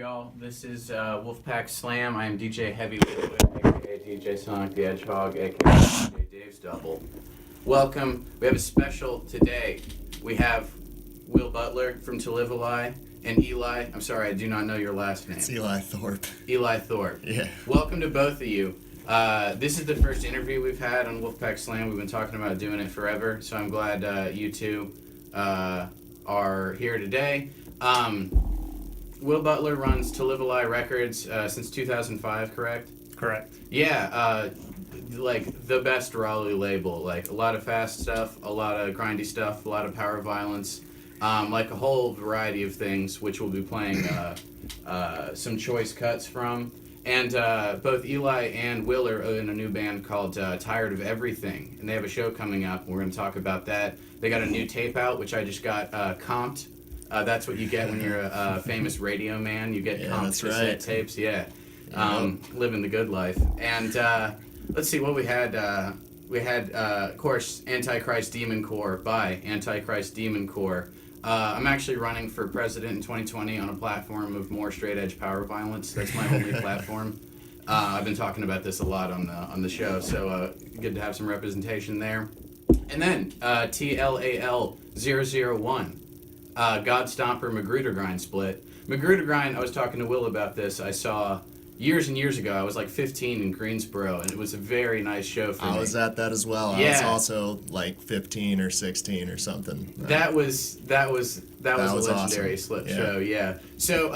y'all? This is Wolfpack Slam. I am DJ Heavy Liquid, aka DJ Sonic the Hedgehog, aka DJ Dave's Double. Welcome. We have a special today. We have Will Butler from To Live a Lie and Eli. I'm sorry, I do not know your last name. It's Eli Thorpe. Eli Thorpe. Yeah. Welcome to both of you. This is the first interview we've had on Wolfpack Slam. We've been talking about doing it forever, so I'm glad you two are here today. Will Butler runs To Live a Lie Records since 2005, correct? Correct. Yeah, like the best Raleigh label. Like a lot of fast stuff, a lot of grindy stuff, a lot of power violence, like a whole variety of things, which we'll be playing some choice cuts from. And both Eli and Will are in a new band called Tired of Everything, and they have a show coming up. We're going to talk about that. They got a new tape out, which I just got comped. That's what you get when you're a famous radio man. You get comped cassette tapes. Yeah. Living the good life. And let's see what we had. We had, of course, Antichrist Demon Corps by Antichrist Demon Corps. I'm actually running for president in 2020 on a platform of more straight edge power violence. That's my only platform. I've been talking about this a lot on the show, so good to have some representation there. And then TLAL001. Godstomper Magruder Grind split. Magruder Grind, I was talking to Will about this. I saw years and years ago. I was like 15 in Greensboro, and it was a very nice show for me. I was at that as well. Yeah. I was also like 15 or 16 or something. That was a legendary awesome. show. Yeah. So,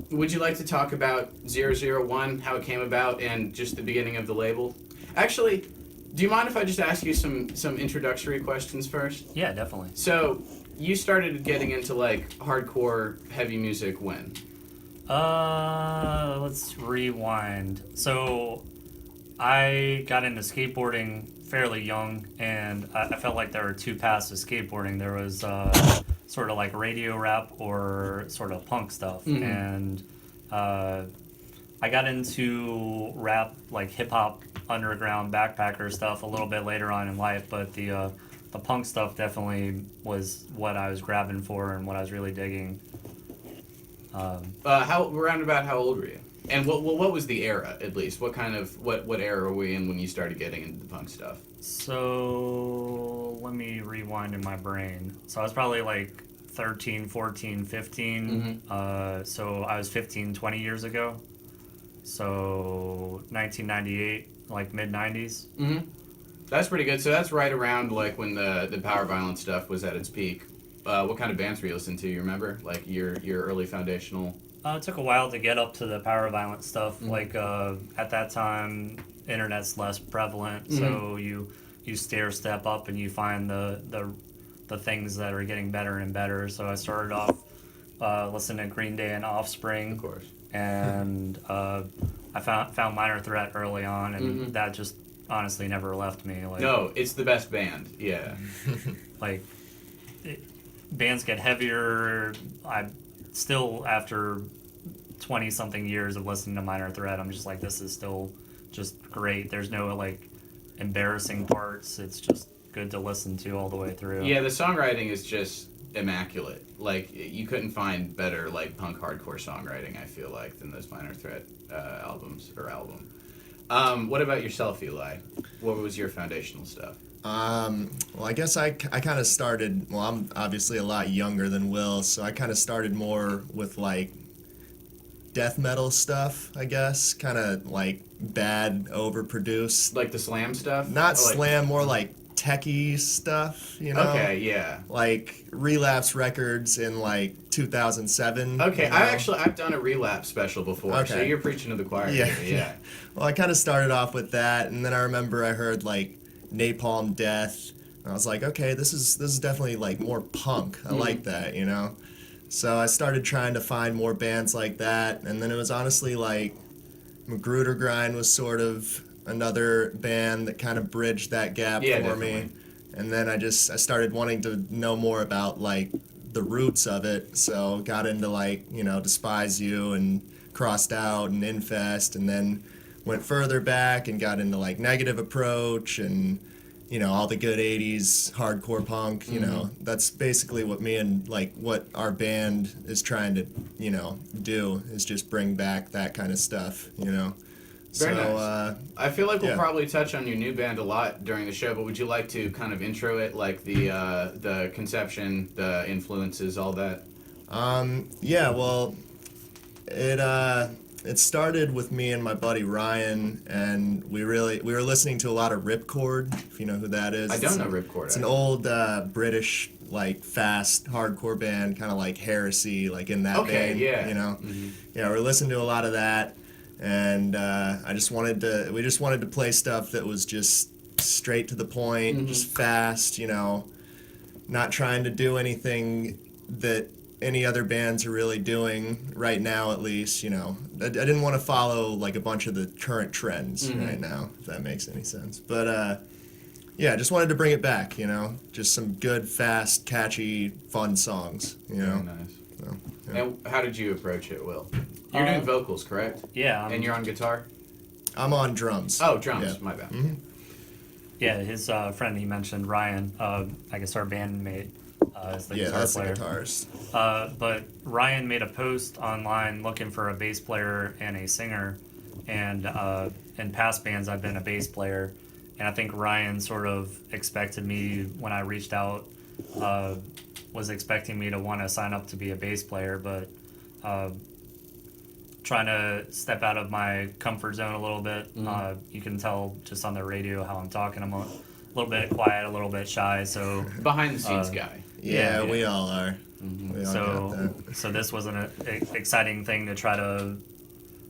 would you like to talk about 001, how it came about, and just the beginning of the label? Actually, do you mind if I just ask you some introductory questions first? Yeah, definitely. So, you started getting into like hardcore heavy music when? Let's rewind. So, I got into skateboarding fairly young, and I felt like there were two paths to skateboarding. There was sort of like radio rap or sort of punk stuff, Mm-hmm. and I got into rap, like hip-hop, underground, backpacker stuff a little bit later on in life, but the punk stuff definitely was what I was grabbing for and what I was really digging. How old were you? And what was the era, at least? What era were we in when you started getting into the punk stuff? So let me rewind in my brain. So I was probably like 13, 14, 15. Mm-hmm. So I was 15, 20 years ago. So 1998, like mid-90s. Mm-hmm. That's pretty good. So that's right around like when the power violence stuff was at its peak. What kind of bands were you listening to? You remember? Like your early foundational? It took a while to get up to the power violence stuff. Mm-hmm. Like at that time, internet's less prevalent, Mm-hmm. so you stair step up and you find the things that are getting better and better. So I started off listening to Green Day and Offspring. Of course. And I found Minor Threat early on, and Mm-hmm. that just honestly never left me. Like, No, it's the best band. Yeah. like bands get heavier. I still, after 20 something years of listening to Minor Threat, I'm just like, this is still just great. There's no like embarrassing parts. It's just good to listen to all the way through. Yeah, the songwriting is just immaculate. Like you couldn't find better like punk hardcore songwriting, I feel like, than those Minor Threat album. What about yourself, Eli? What was your foundational stuff? Well, I guess I kind of started, well, I'm obviously a lot younger than Will, so I kind of started more with like death metal stuff, I guess, kind of like bad, overproduced. Like the slam stuff? Not Or, like, slam, more like techie stuff, you know? Okay, yeah. Like Relapse Records in like 2007. Okay, you know? I've done a Relapse special before, so Okay. you're preaching to the choir. Yeah. Here, yeah. Well, I kind of started off with that, and then I remember I heard like Napalm Death, and I was like, okay, this is definitely like more punk. I like that, you know? So I started trying to find more bands like that, and then it was honestly like Magruder Grind was sort of another band that kind of bridged that gap for definitely. me. And then I started wanting to know more about like the roots of it, so got into like, you know, Despise You and Crossed Out and Infest, and then went further back and got into like Negative Approach and, all the good 80s hardcore punk, that's basically what me and what our band is trying to, do is just bring back that kind of stuff, Very so, nice. I feel like we'll yeah. probably touch on your new band a lot during the show, but would you like to kind of intro it, like the conception, the influences, all that? Yeah, well, it started with me and my buddy Ryan, and we were listening to a lot of Ripcord, if you know who that is. I don't know Ripcord. It's an old British fast hardcore band, kind of like Heresy, in that vein. Yeah. Yeah, we're listening to a lot of that, and we just wanted to play stuff that was just straight to the point, just fast, not trying to do anything that any other bands are really doing right now, at least. I didn't want to follow a bunch of the current trends right now, if that makes any sense. But yeah, just wanted to bring it back. Just some good, fast, catchy, fun songs. Very nice. So, yeah. And how did you approach it, Will? You're doing vocals, correct? Yeah. And you're on guitar? I'm on drums. Oh, drums. Yeah. My bad. Mm-hmm. Yeah, his friend he mentioned, Ryan, I guess our bandmate, is the guitar that's player. the guitarist. But Ryan made a post online looking for a bass player and a singer, and in past bands I've been a bass player, and I think Ryan sort of expected me when I reached out, was expecting me to want to sign up to be a bass player, but trying to step out of my comfort zone a little bit. You can tell just on the radio how I'm talking. I'm a little bit quiet, a little bit shy, so Behind the scenes guy. Yeah, yeah. we all are. We all got that. So this was an exciting thing to try to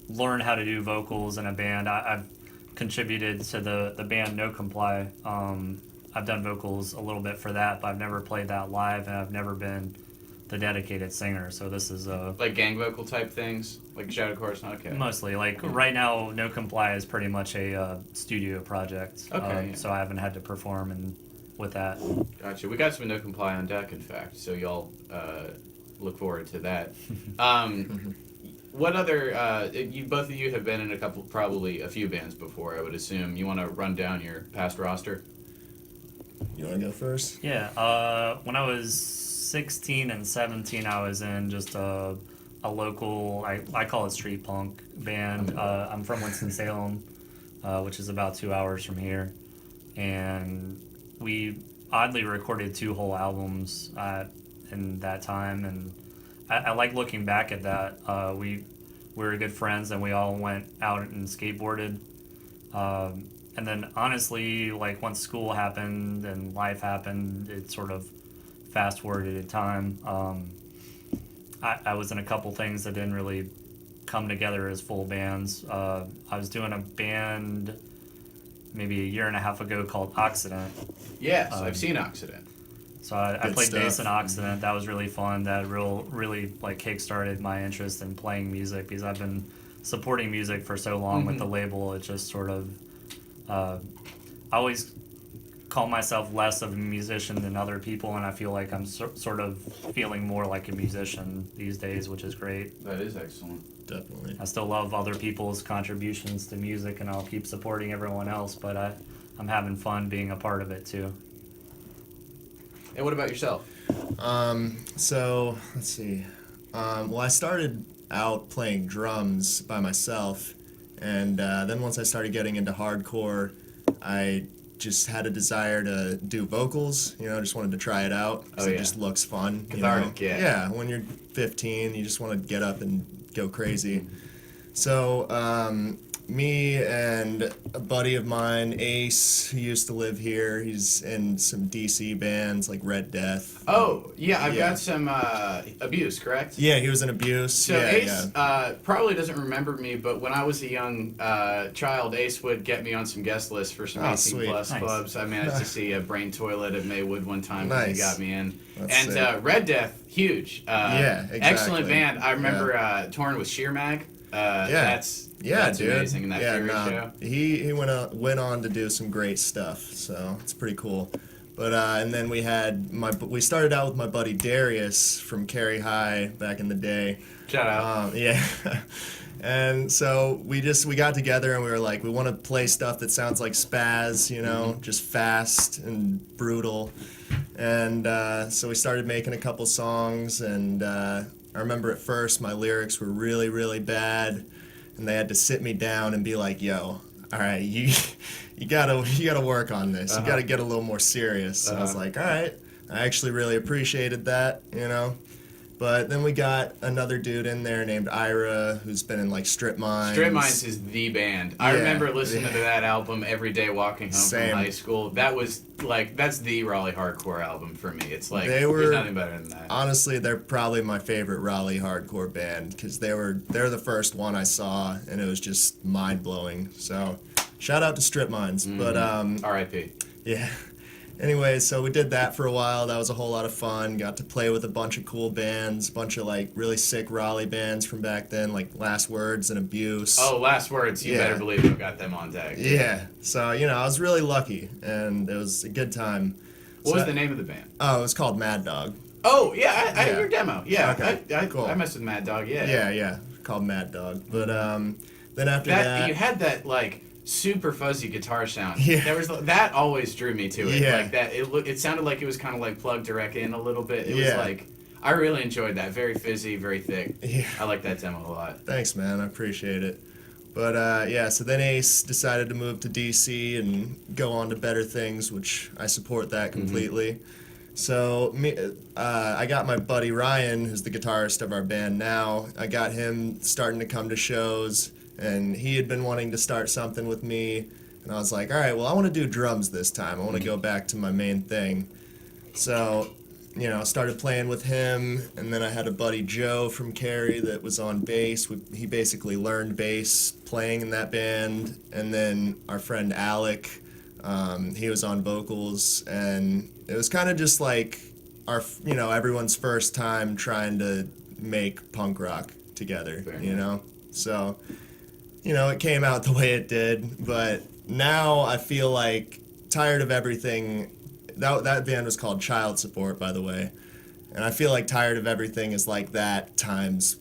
learn how to do vocals in a band. I've contributed to the band No Comply. I've done vocals a little bit for that, but I've never played that live, and I've never been the dedicated singer. So this is like gang vocal type things, like shadow chorus. Okay. Mostly right now, No Comply is pretty much a studio project. Okay. Yeah. So I haven't had to perform with that. Gotcha. We got some No Comply on deck, in fact, so y'all look forward to that. What other, both of you have been in probably a few bands before, I would assume. You want to run down your past roster? You want to go first? Yeah. When I was 16 and 17, I was in just a local, I call it street punk band. I'm from Winston-Salem, which is about 2 hours from here. And we oddly recorded 2 whole albums in that time, and I like looking back at that. We were good friends, and we all went out and skateboarded. And then honestly, once school happened and life happened, it sort of fast-forwarded in time. I was in a couple things that didn't really come together as full bands. I was doing a band maybe a year and a half ago called Occident. Yes, I've seen Occident. So I played stuff. bass in Occident. That was really fun. That really kick-started my interest in playing music, because I've been supporting music for so long with the label. It just sort of I always call myself less of a musician than other people, and I feel like I'm sort of feeling more like a musician these days, which is great. That is excellent. Definitely. I still love other people's contributions to music, and I'll keep supporting everyone else, but I'm having fun being a part of it too. And what about yourself? So let's see. Well, I started out playing drums by myself, and then once I started getting into hardcore, I just had a desire to do vocals. Just wanted to try it out because it just looks fun. Cathartic, yeah. Yeah, when you're 15, you just want to get up and go crazy. So me and a buddy of mine, Ace, who used to live here, he's in some DC bands like Red Death. Oh, yeah, I've got some Abuse, correct? Yeah, he was in Abuse. So yeah, Ace probably doesn't remember me, but when I was a young child, Ace would get me on some guest lists for some 18-plus Nice. clubs. I managed to see a Brain Toilet at Maywood one time when he Nice. got me in. That's and sick. Red Death, huge. Yeah, exactly. Excellent band. I remember touring with Sheer Mag. That's dude. amazing in that Fury show. He went on to do some great stuff, so it's pretty cool. But and then we started out with my buddy Darius from Cary High back in the day. Shout out. Yeah, And so we got together and we were like, we want to play stuff that sounds like spaz, you know, just fast and brutal. And so we started making a couple songs, and I remember at first my lyrics were really, really bad, and they had to sit me down and be like, "Yo, all right, you gotta work on this. You gotta get a little more serious." And I was like, "All right." I actually really appreciated that, you know. But then we got another dude in there named Ira, who's been in like Strip Mines. Strip Mines is the band. I Yeah, remember listening yeah. to that album every day walking home Same. from high school. That was like, that's the Raleigh hardcore album for me. It's like, They were- there's nothing better than that. Honestly, they're probably my favorite Raleigh hardcore band because they're the first one I saw, and it was just mind blowing. So, shout out to Strip Mines. But R.I.P. yeah. Anyway, so we did that for a while. That was a whole lot of fun. Got to play with a bunch of cool bands, a bunch of like really sick Raleigh bands from back then, like Last Words and Abuse. Oh, Last Words. You Yeah. better believe I've got them on deck. Yeah. So, you know, I was really lucky, and it was a good time. What So- was the name of the band? Oh, it was called Mad Dog. Oh, yeah, I Yeah. have your demo. Yeah, Okay, cool. I messed with Mad Dog, yeah. Yeah, called Mad Dog. But then after That, that, you had that, like, super fuzzy guitar sound. Yeah. There was that always drew me to it. Yeah. Like that, it sounded like it was kind of like plugged direct in a little bit. It was Yeah. like, I really enjoyed that. Very fizzy, very thick. Yeah. I like that demo a lot. Thanks, man. I appreciate it. But yeah, so then Ace decided to move to DC and go on to better things, which I support that completely. So I got my buddy Ryan, who's the guitarist of our band now. I got him starting to come to shows, and he had been wanting to start something with me. And I was like, all right, well, I want to do drums this time. I want to go back to my main thing. So, you know, started playing with him, and then I had a buddy Joe from Cary that was on bass. He basically learned bass playing in that band, and then our friend Alec, he was on vocals, and it was kind of just like everyone's first time trying to make punk rock together, Fair you enough. know. So, you know, it came out the way it did, but now I feel like tired of everything. That band was called Child Support, by the way. And I feel like Tired of Everything is like that times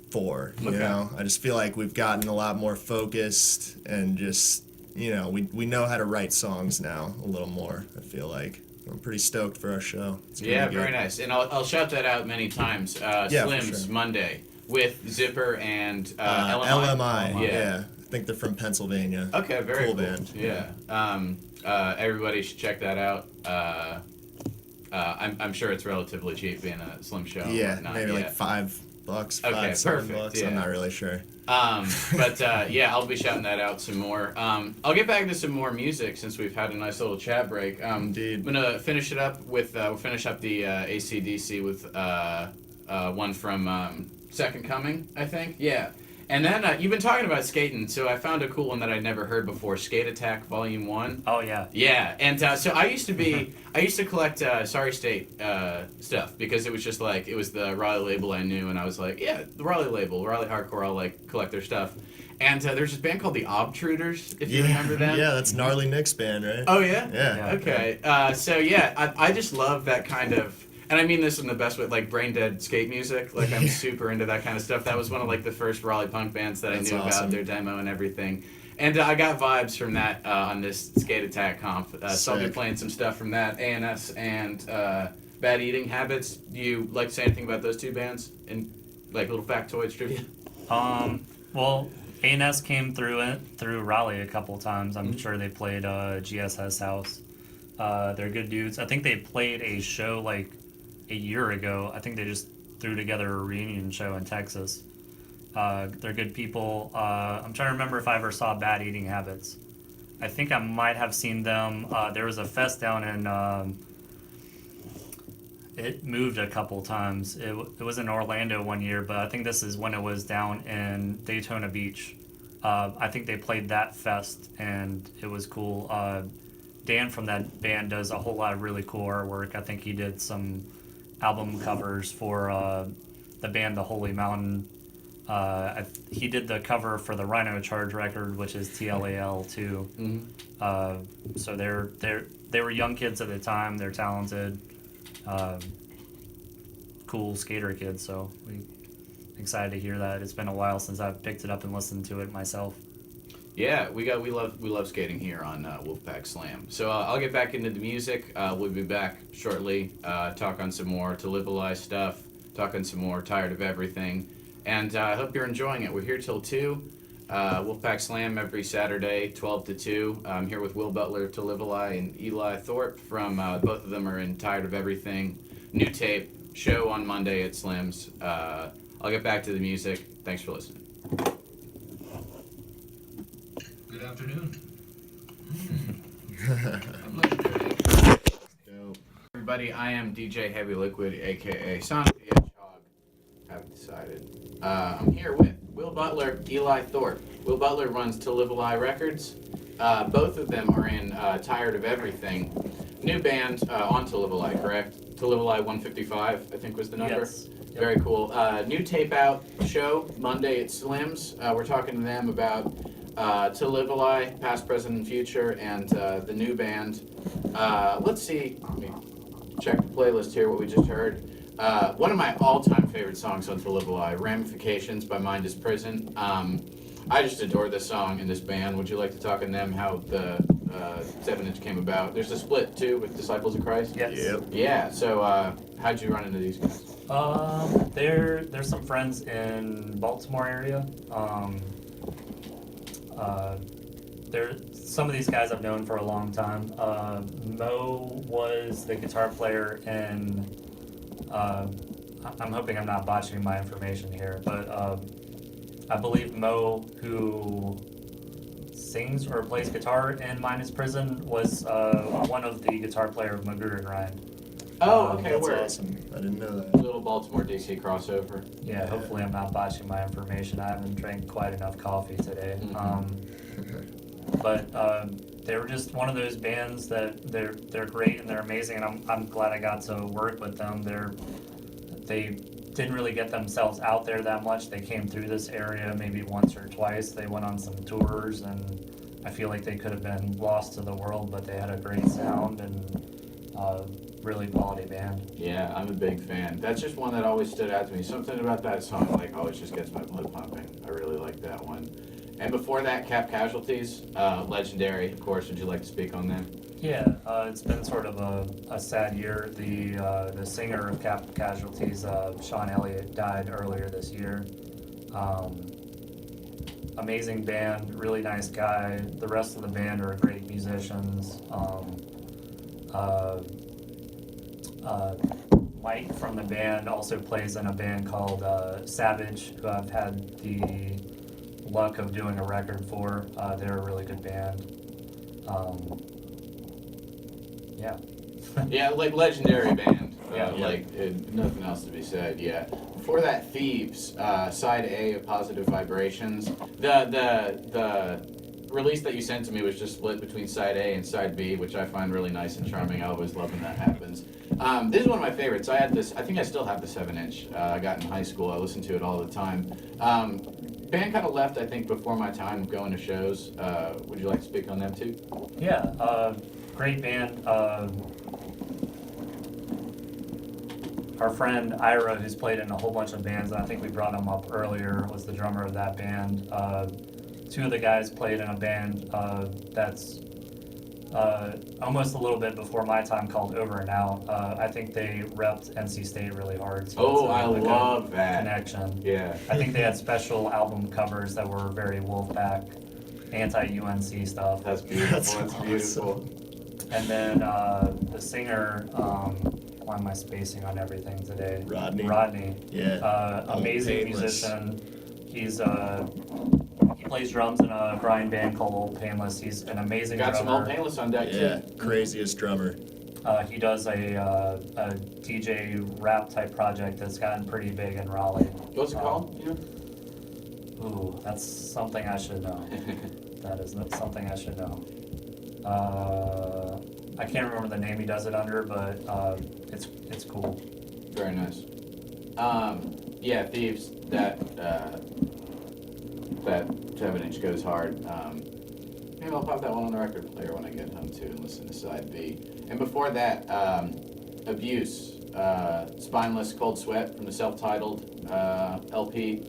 4, you Okay. know? I just feel like we've gotten a lot more focused and just, you know, we know how to write songs now a little more, I feel like. I'm pretty stoked for our show. It's gonna Yeah, be very good. nice. And I'll shout that out many times. Yeah, for Slim's sure. Monday with Zipper and LMI, Yeah. yeah. I think they're from Pennsylvania. Okay, very Cool cool. band. Yeah. Everybody should check that out. I'm sure it's relatively cheap being a Slim show. and Yeah, whatnot, maybe yeah. like $5, Okay, $7. perfect, yeah. I'm not really sure. But yeah, I'll be shouting that out some more. I'll get back to some more music since we've had a nice little chat break. Indeed. I'm gonna finish it up with we'll finish up the AC/DC with one from Second Coming, I think. Yeah. And then you've been talking about skating, so I found a cool one that I'd never heard before: Skate Attack Volume 1. Oh yeah. Yeah, and so I used to collect Sorry State stuff because it was just like, it was the Raleigh label I knew, and I was like, yeah, the Raleigh label, Raleigh Hardcore, I'll like collect their stuff. And there's this band called the Obtruders, if you remember them. Yeah, that's Gnarly Nick's band, right? Oh yeah. Yeah. Okay. So yeah, I just love that kind of. And I mean this in the best way, like brain dead skate music. Like I'm super into that kind of stuff. That was one of like the first Raleigh punk bands that That's I knew awesome. about, their demo and everything. And I got vibes from that on this Skate Attack comp. So I'll be Sick. playing some stuff from that, ANS and Bad Eating Habits. Do you like to say anything about those two bands? And like little factoids trivia? Well, ANS came through Raleigh a couple times. I'm sure they played GSS House. They're good dudes. I think they played a show like a year ago. I think they just threw together a reunion show in Texas. They're good people. I'm trying to remember if I ever saw Bad Eating Habits. I think I might have seen them. There was a fest down in. It moved a couple times. It was in Orlando one year, but I think this is when it was down in Daytona Beach. I think they played that fest, and it was cool. Dan from that band does a whole lot of really cool artwork. I think he did some album covers for the band The Holy Mountain. He did the cover for the Rhino Charge record, which is TLAL too. So they were young kids at the time. They're talented, cool skater kids. So we excited to hear that. It's been a while since I've picked it up and listened to it myself. Yeah, we love skating here on Wolfpack Slam. So I'll get back into the music. We'll be back shortly. Talk on some more To Live a Lie stuff. Talk on some more Tired of Everything. And I hope you're enjoying it. We're here till 2. Wolfpack Slam every Saturday, 12 to 2. I'm here with Will Butler, To Live a Lie, and Eli Thorpe from both of them are in Tired of Everything. New tape, show on Monday at Slim's. I'll get back to the music. Thanks for listening. Good afternoon. I'm legendary. Dope. Everybody, I am DJ Heavy Liquid, aka Sonic the Hedgehog. Haven't decided. I'm here with Will Butler, Eli Thorpe. Will Butler runs To Live a Lie Records. Both of them are in Tired of Everything. New band on To Live a Lie, correct? To Live a Lie 155, I think was the number. Yes. Yep. Very cool. New tape out show Monday at Slim's. We're talking to them about To Live a Lie, past, present, and future, and the new band. Let's see. Let me check the playlist here. What we just heard. One of my all-time favorite songs on To Live a Lie, "Ramifications" by Mind is Prison. I just adore this song and this band. Would you like to talk on them? How the 7-inch came about? There's a split too with Disciples of Christ. Yes. Yep. Yeah. So how'd you run into these guys? There's some friends in Baltimore area. There some of these guys I've known for a long time. Mo was the guitar player in. I'm hoping I'm not botching my information here, but I believe Mo, who sings or plays guitar in Minus Prison, was one of the guitar player of Magoo and Ryan. Oh, okay. That's Word. awesome. I didn't know that. Little Baltimore DC crossover. Yeah, hopefully I'm not botching my information. I haven't drank quite enough coffee today. But they were just one of those bands that they're great and they're amazing, and I'm glad I got to work with them. They didn't really get themselves out there that much. They came through this area maybe once or twice. They went on some tours, and I feel like they could have been lost to the world, but they had a great sound and really quality band. Yeah, I'm a big fan. That's just one that always stood out to me. Something about that song like always just gets my blood pumping. I really like that one. And before that, Cap Casualties, legendary, of course. Would you like to speak on them? Yeah, it's been sort of a sad year. The singer of Cap Casualties, Sean Elliott, died earlier this year. Amazing band, really nice guy. The rest of the band are great musicians. Mike from the band also plays in a band called Savage, who I've had the luck of doing a record for. They're a really good band. Yeah. Yeah, like legendary band. Yeah. Nothing else to be said. Yeah. Before that, Thieves, side A of Positive Vibrations. The release that you sent to me was just split between side A and side B, which I find really nice and charming. I always love when that happens. This is one of my favorites. I think I still have the 7-inch. I got in high school. I listened to it all the time. Band kind of left, I think, before my time of going to shows. Would you like to speak on them too? Yeah, great band. Our friend Ira, who's played in a whole bunch of bands, and I think we brought him up earlier, was the drummer of that band. Two of the guys played in a band that's almost a little bit before my time called Over and Out. I think they repped NC State really hard. So I love that connection. Yeah. I think they had special album covers that were very Wolfpack, anti-UNC stuff. That's beautiful. That's That's beautiful. And then the singer, why am I spacing on everything today? Rodney. Yeah. Amazing Painless. musician. He plays drums in a grind band called Old Painless. He's an amazing Got some drummer. Old Painless on deck Yeah. too. Craziest drummer. He does a DJ rap type project that's gotten pretty big in Raleigh. What's it called? You know? Ooh, that's something I should know. That is something I should know. I can't remember the name he does it under, but it's cool. Very nice. Yeah, Thieves. That 7-inch goes hard. Maybe I'll pop that one on the record player when I get home too and listen to side B. And before that, Abuse, Spineless Cold Sweat from the self-titled LP.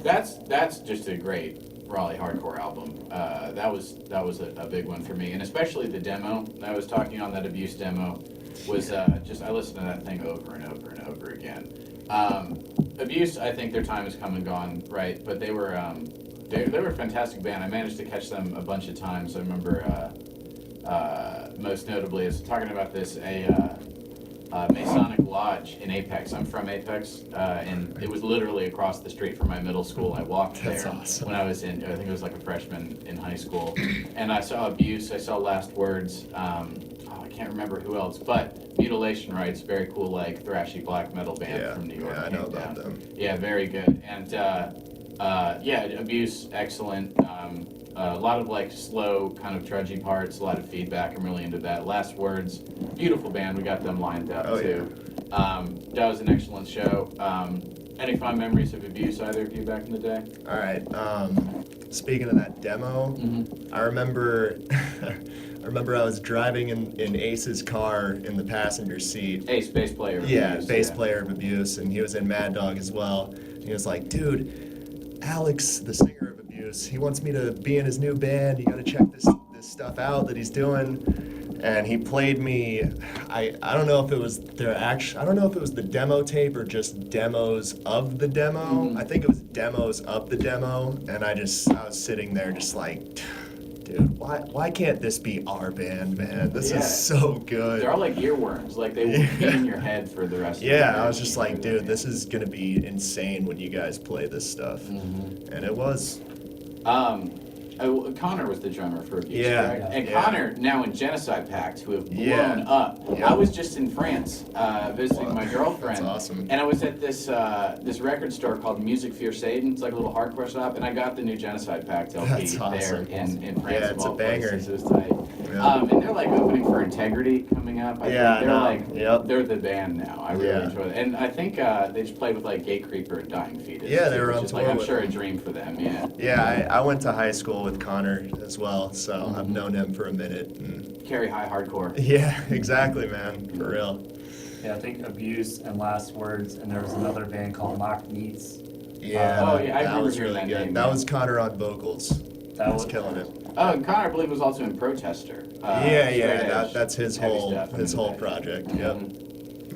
That's just a great Raleigh hardcore album. That was a big one for me, and especially the demo that I was talking on, that Abuse demo, was just, I listened to that thing over and over and over again. Abuse, I think their time has come and gone, right? But they were they were a fantastic band. I managed to catch them a bunch of times. I remember most notably, I was talking about this, Masonic Lodge in Apex. I'm from Apex, and it was literally across the street from my middle school. I walked there awesome. when I was in, I think it was like a freshman in high school, and I saw Abuse, I saw Last Words, I can't remember who else, but Mutilation Rites, very cool, like thrashy black metal band from New York. Yeah, I know came about down. them. Yeah, very good. And yeah, Abuse, excellent. A lot of like slow, kind of trudgy parts, a lot of feedback. I'm really into that. Last Words, beautiful band. We got them lined up too. That was an excellent show. Any fond memories of Abuse, either of you, back in the day? All right. Speaking of that demo, I remember I was driving in Ace's car in the passenger seat. Ace, bass player. of Yeah, Abuse, bass player of Abuse, and he was in Mad Dog as well. And he was like, dude, Alex, the singer of Abuse, he wants me to be in his new band. You got to check this stuff out that he's doing. And he played me. I don't know if it was I don't know if it was the demo tape or just demos of the demo. I think it was demos of the demo. And I was sitting there just like, dude, why can't this be our band, man? This is so good. They're all like earworms. Like they will be in your head for the rest of the day. Yeah, I was just like, dude, this is gonna be insane when you guys play this stuff. And it was. Connor was the drummer for Abuse, Yeah, correct? And yeah. Connor, now in Genocide Pact, who have blown Yeah. up. Yeah. I was just in France visiting my girlfriend. That's awesome. And I was at this this record store called Music Fear Satan. It's like a little hardcore shop. And I got the new Genocide Pact LP That's there awesome. in France. Yeah, of it's a all banger. places. It was tight. Yeah. And they're like opening for Integrity coming up. I Yeah, think they're I know. like, Yep. they're the band now. I really Yeah. enjoy it. And I think they just played with like Gatecreeper and Dying Fetus. Yeah, they too, were which on is, like, tour I'm with sure a them. dream for them, yeah. Yeah, I went to high school with Connor as well, so I've known him for a minute. And Carry high hardcore. yeah, exactly, man, for real. Yeah, I think Abuse and Last Words, and there was another band called Mock Meats. Yeah, Oh, yeah, I that remember was hearing really that good. name, That yeah. was Connor on vocals. That was was killing it. Oh, and Connor, I believe, was also in Protester. Yeah, Straight Edge, that's his heavy whole stuff. project. Yep,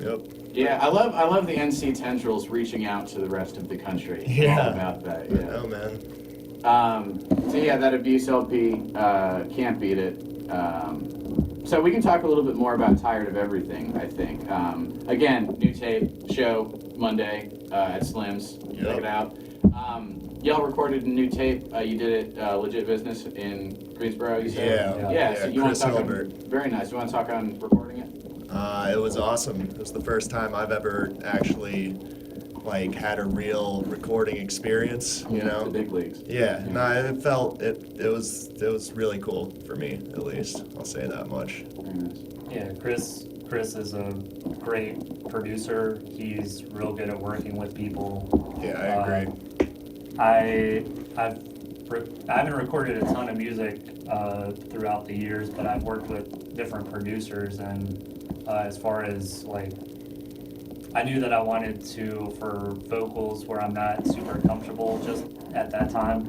yep. Yeah, I love the NC tendrils reaching out to the rest of the country. Yeah. All about that. I Yeah. know, man. So yeah, that Abuse LP, can't beat it. So we can talk a little bit more about Tired of Everything, I think. Again, new tape, show, Monday at Slim's. Yep. Check it out. Y'all recorded a new tape. You did it Legit Business in Greensboro, you said? Yeah, Yeah, so you want Chris to talk Hilbert. on, very nice. You want to talk on recording it? It was awesome. It was the first time I've ever actually like had a real recording experience, you know? The big leagues. Yeah, no, it was really cool for me, at least. I'll say that much. Very nice. Yeah, Chris is a great producer. He's real good at working with people. Yeah, I agree. I haven't recorded a ton of music throughout the years, but I've worked with different producers, and as far as like, I knew that I wanted to, for vocals where I'm not super comfortable just at that time,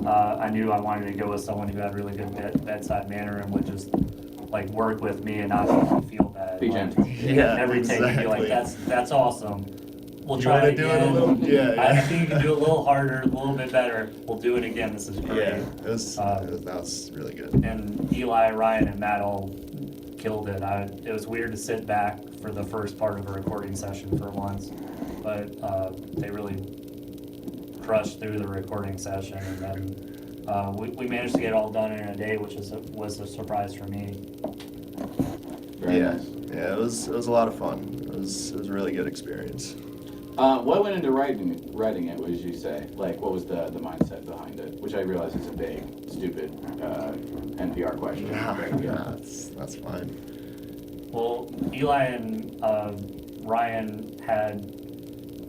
I knew I wanted to go with someone who had really good bedside manner and would just like work with me and not make me feel bad. Be Like, gentle. Yeah, every take you'd be exactly. like, that's awesome. We'll You try wanna it do it a again. little- yeah, I yeah. think you can do it a little harder, a little bit better. We'll do it again. This is great. Yeah, that was really good. And Eli, Ryan, and Matt all killed it. It was weird to sit back for the first part of a recording session for once, but they really crushed through the recording session, and then we managed to get it all done in a day, which was a surprise for me. Very Yeah, nice. yeah, it was a lot of fun. It was a really good experience. What went into writing it, would you say? Like, what was the mindset behind it? Which I realize is a big, stupid NPR question. But, Yeah, that's fine. Well, Eli and Ryan had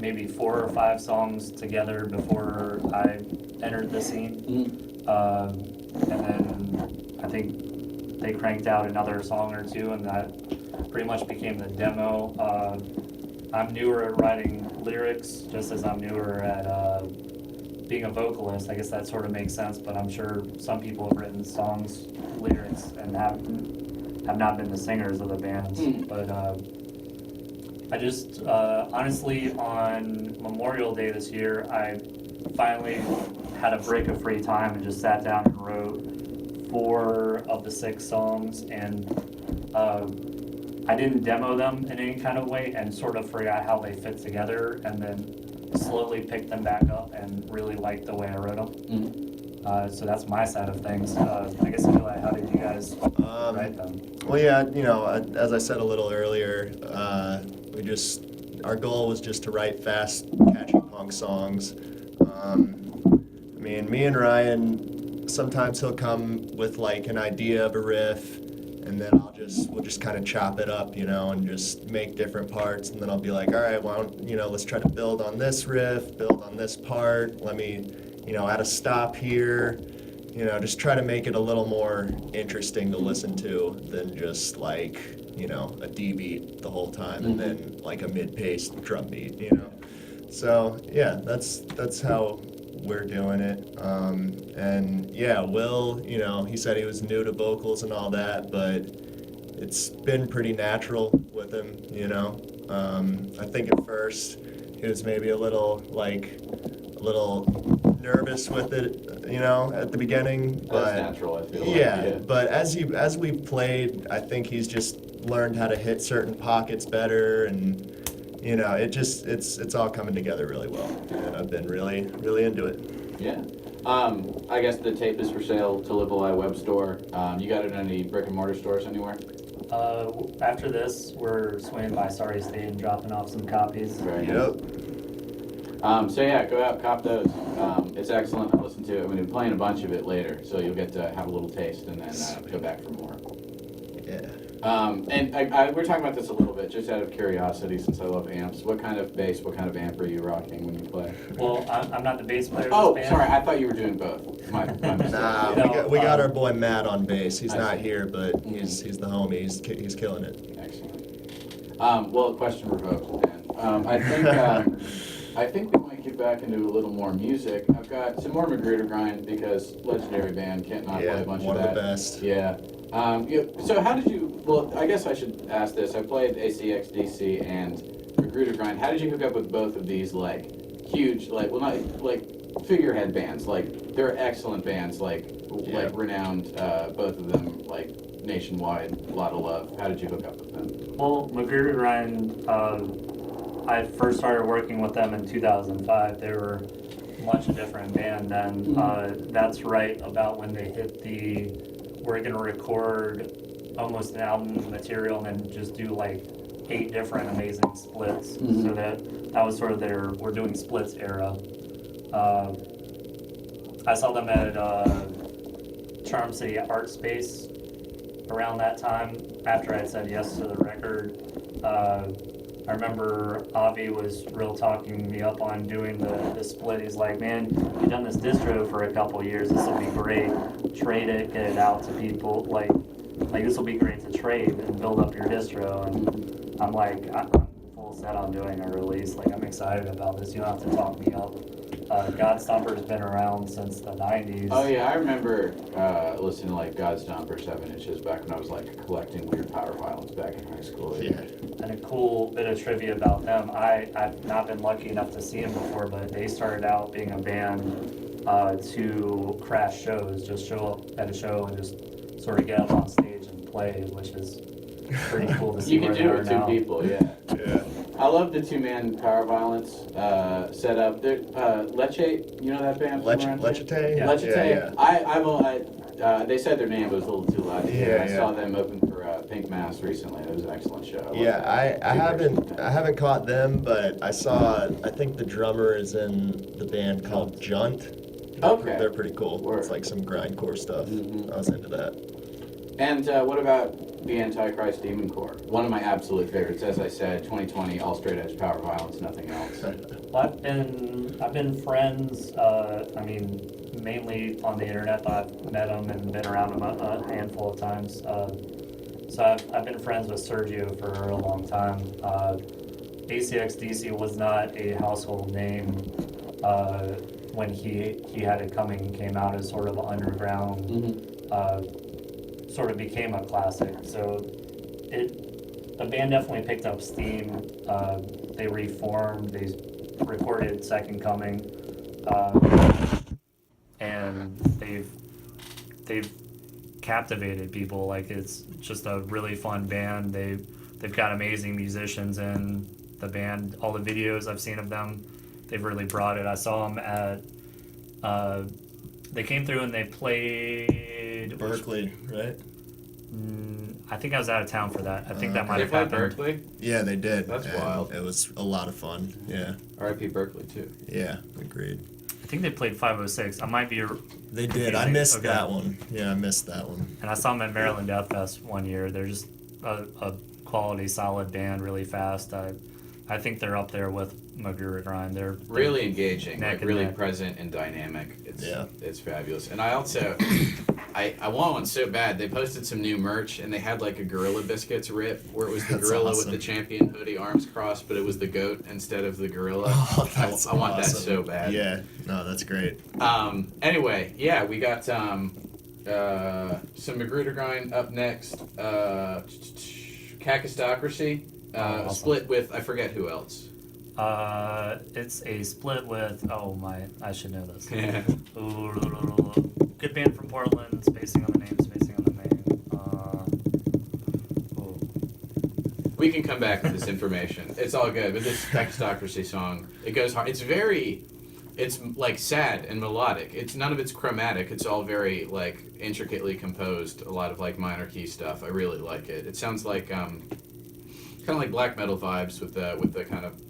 maybe 4 or 5 songs together before I entered the scene. And then I think they cranked out another song or two, and that pretty much became the demo. I'm newer at writing lyrics, just as I'm newer at being a vocalist. I guess that sort of makes sense, but I'm sure some people have written songs, lyrics, and have not been the singers of the bands. But I just, honestly, on Memorial Day this year, I finally had a break of free time and just sat down and wrote 4 of the 6 songs, and I didn't demo them in any kind of way and sort of forgot how they fit together, and then slowly picked them back up and really liked the way I wrote them. So that's my side of things. I guess, Eli, how did you guys write them? Well, yeah, you know, as I said a little earlier, our goal was just to write fast, catchy punk songs. I mean, me and Ryan, sometimes he'll come with like an idea of a riff, and then we'll just kind of chop it up, you know, and just make different parts, and then I'll be like, all right, well, you know, let's try to build on this riff, build on this part, let me, you know, add a stop here, you know, just try to make it a little more interesting to listen to than just like, you know, a D beat the whole time and then like a mid-paced drum beat, you know. So yeah, that's how we're doing it. And yeah, Will, you know, he said he was new to vocals and all that, but it's been pretty natural with him, you know. I think at first he was maybe a little nervous with it, you know, at the beginning. But That's natural, I feel like. yeah, but as we've played, I think he's just learned how to hit certain pockets better, and you know, it's all coming together really well, and I've been really into it. Yeah. I guess the tape is for sale to Live Web store. You got it in any brick and mortar stores anywhere? After this, we're swinging by Sorry State and dropping off some copies. Very nice. Yep. So yeah, go out, cop those. It's excellent. I listen to it. I'm going to be playing a bunch of it later, so you'll get to have a little taste and then go back for more. Yeah. And we're talking about this a little bit, just out of curiosity, since I love amps. What kind of bass, what kind of amp are you rocking when you play? Well, I'm not the bass player Oh, of this band. sorry, I thought you were doing both. My mistake. Nah, No, we got our boy Matt on bass. He's I not see. here, but he's the homie. He's killing it. Excellent. Well, question revoked then. I think we might get back into a little more music. I've got some more Magruder Grind because legendary band, can't not play a bunch one of of that. the best. Yeah. So how did you, well, I guess I should ask this. I played ACXDC and Magruder Grind. How did you hook up with both of these, like, huge, like, well, not, like, figurehead bands? Like, they're excellent bands, like renowned, both of them, like, nationwide, a lot of love. How did you hook up with them? Well, Magruder Grind, I first started working with them in 2005. They were much a different band then. That's right about when they hit we're gonna record almost an album material and then just do like 8 different amazing splits. So that was sort of we're doing splits era. I saw them at Charm City Art Space around that time after I had said yes to the record. I remember Avi was real talking me up on doing the split. He's like, man, you've done this distro for a couple years. This will be great. Trade it, get it out to people. Like this will be great to trade and build up your distro. And I'm like, I'm full set on doing a release. Like, I'm excited about this. You don't have to talk me up. Godstomper's been around since the 90s. Oh yeah, I remember listening to like Godstomper 7 Inches back when I was like collecting weird power violins back in high school. Yeah. And a cool bit of trivia about them, I've not been lucky enough to see them before, but they started out being a band to crash shows, just show up at a show and just sort of get up on stage and play, which is pretty cool to see You where can they do are it with 2 now. people, yeah. Yeah. I love the 2-man power violence setup. Leche, you know that band? from around here? Lechete? Yeah. Lechete. They said their name, but it was a little too loud to hear. Yeah, I yeah. saw them open for Pink Mass recently. It was an excellent show. I love Yeah, that. I haven't caught them, but I think the drummer is in the band called Junt. Okay. They're pretty cool. Word. It's like some grindcore stuff. Mhm. I was into that. And what about the Antichrist Demon Core? One of my absolute favorites. As I said, 2020, all straight edge power violence, nothing else. Well, I've been friends, I mean, mainly on the internet, but I've met them and been around them a handful of times. So I've been friends with Sergio for a long time. ACXDC was not a household name when he had it coming and came out as sort of underground, sort of became a classic. So the band definitely picked up steam. They reformed. They recorded Second Coming, and they've captivated people. Like, it's just a really fun band. They've got amazing musicians in the band. All the videos I've seen of them, they've really brought it. I saw them at they came through and they played Berkeley, right? I think I was out of town for that. I think that might They have played happened. Berkeley. Yeah, they did. That's and wild. It was a lot of fun. Yeah, R.I.P. Berkeley too. yeah, agreed. I think they played 506. I might be, They did. I Amazing. missed Okay. that one. Yeah, I missed that one. and I saw them at Maryland Death Fest one year. They're just a quality, solid band, really fast. I think they're up there with Magruder Grind. They're Really engaging, Neck like and really neck. present and dynamic. Yeah. It's fabulous. And I also, I want one so bad. They posted some new merch and they had like a Gorilla Biscuits rip where it was the That's gorilla awesome. with the champion hoodie arms crossed, but it was the goat instead of the gorilla. Oh, that's I want that awesome. so bad. Yeah, no, that's great. Anyway, yeah, we got some Magruder Grind up next. Kakistocracy, awesome. split with I forget who else. It's a split with, I should know this. Yeah. Good band from Portland, spacing on the name. We can come back to this information. It's all good. But this Kakistocracy song, it goes hard. It's like sad and melodic. None of it's chromatic. It's all very like intricately composed. A lot of like minor key stuff. I really like it. It sounds like kind of like black metal vibes with the kind of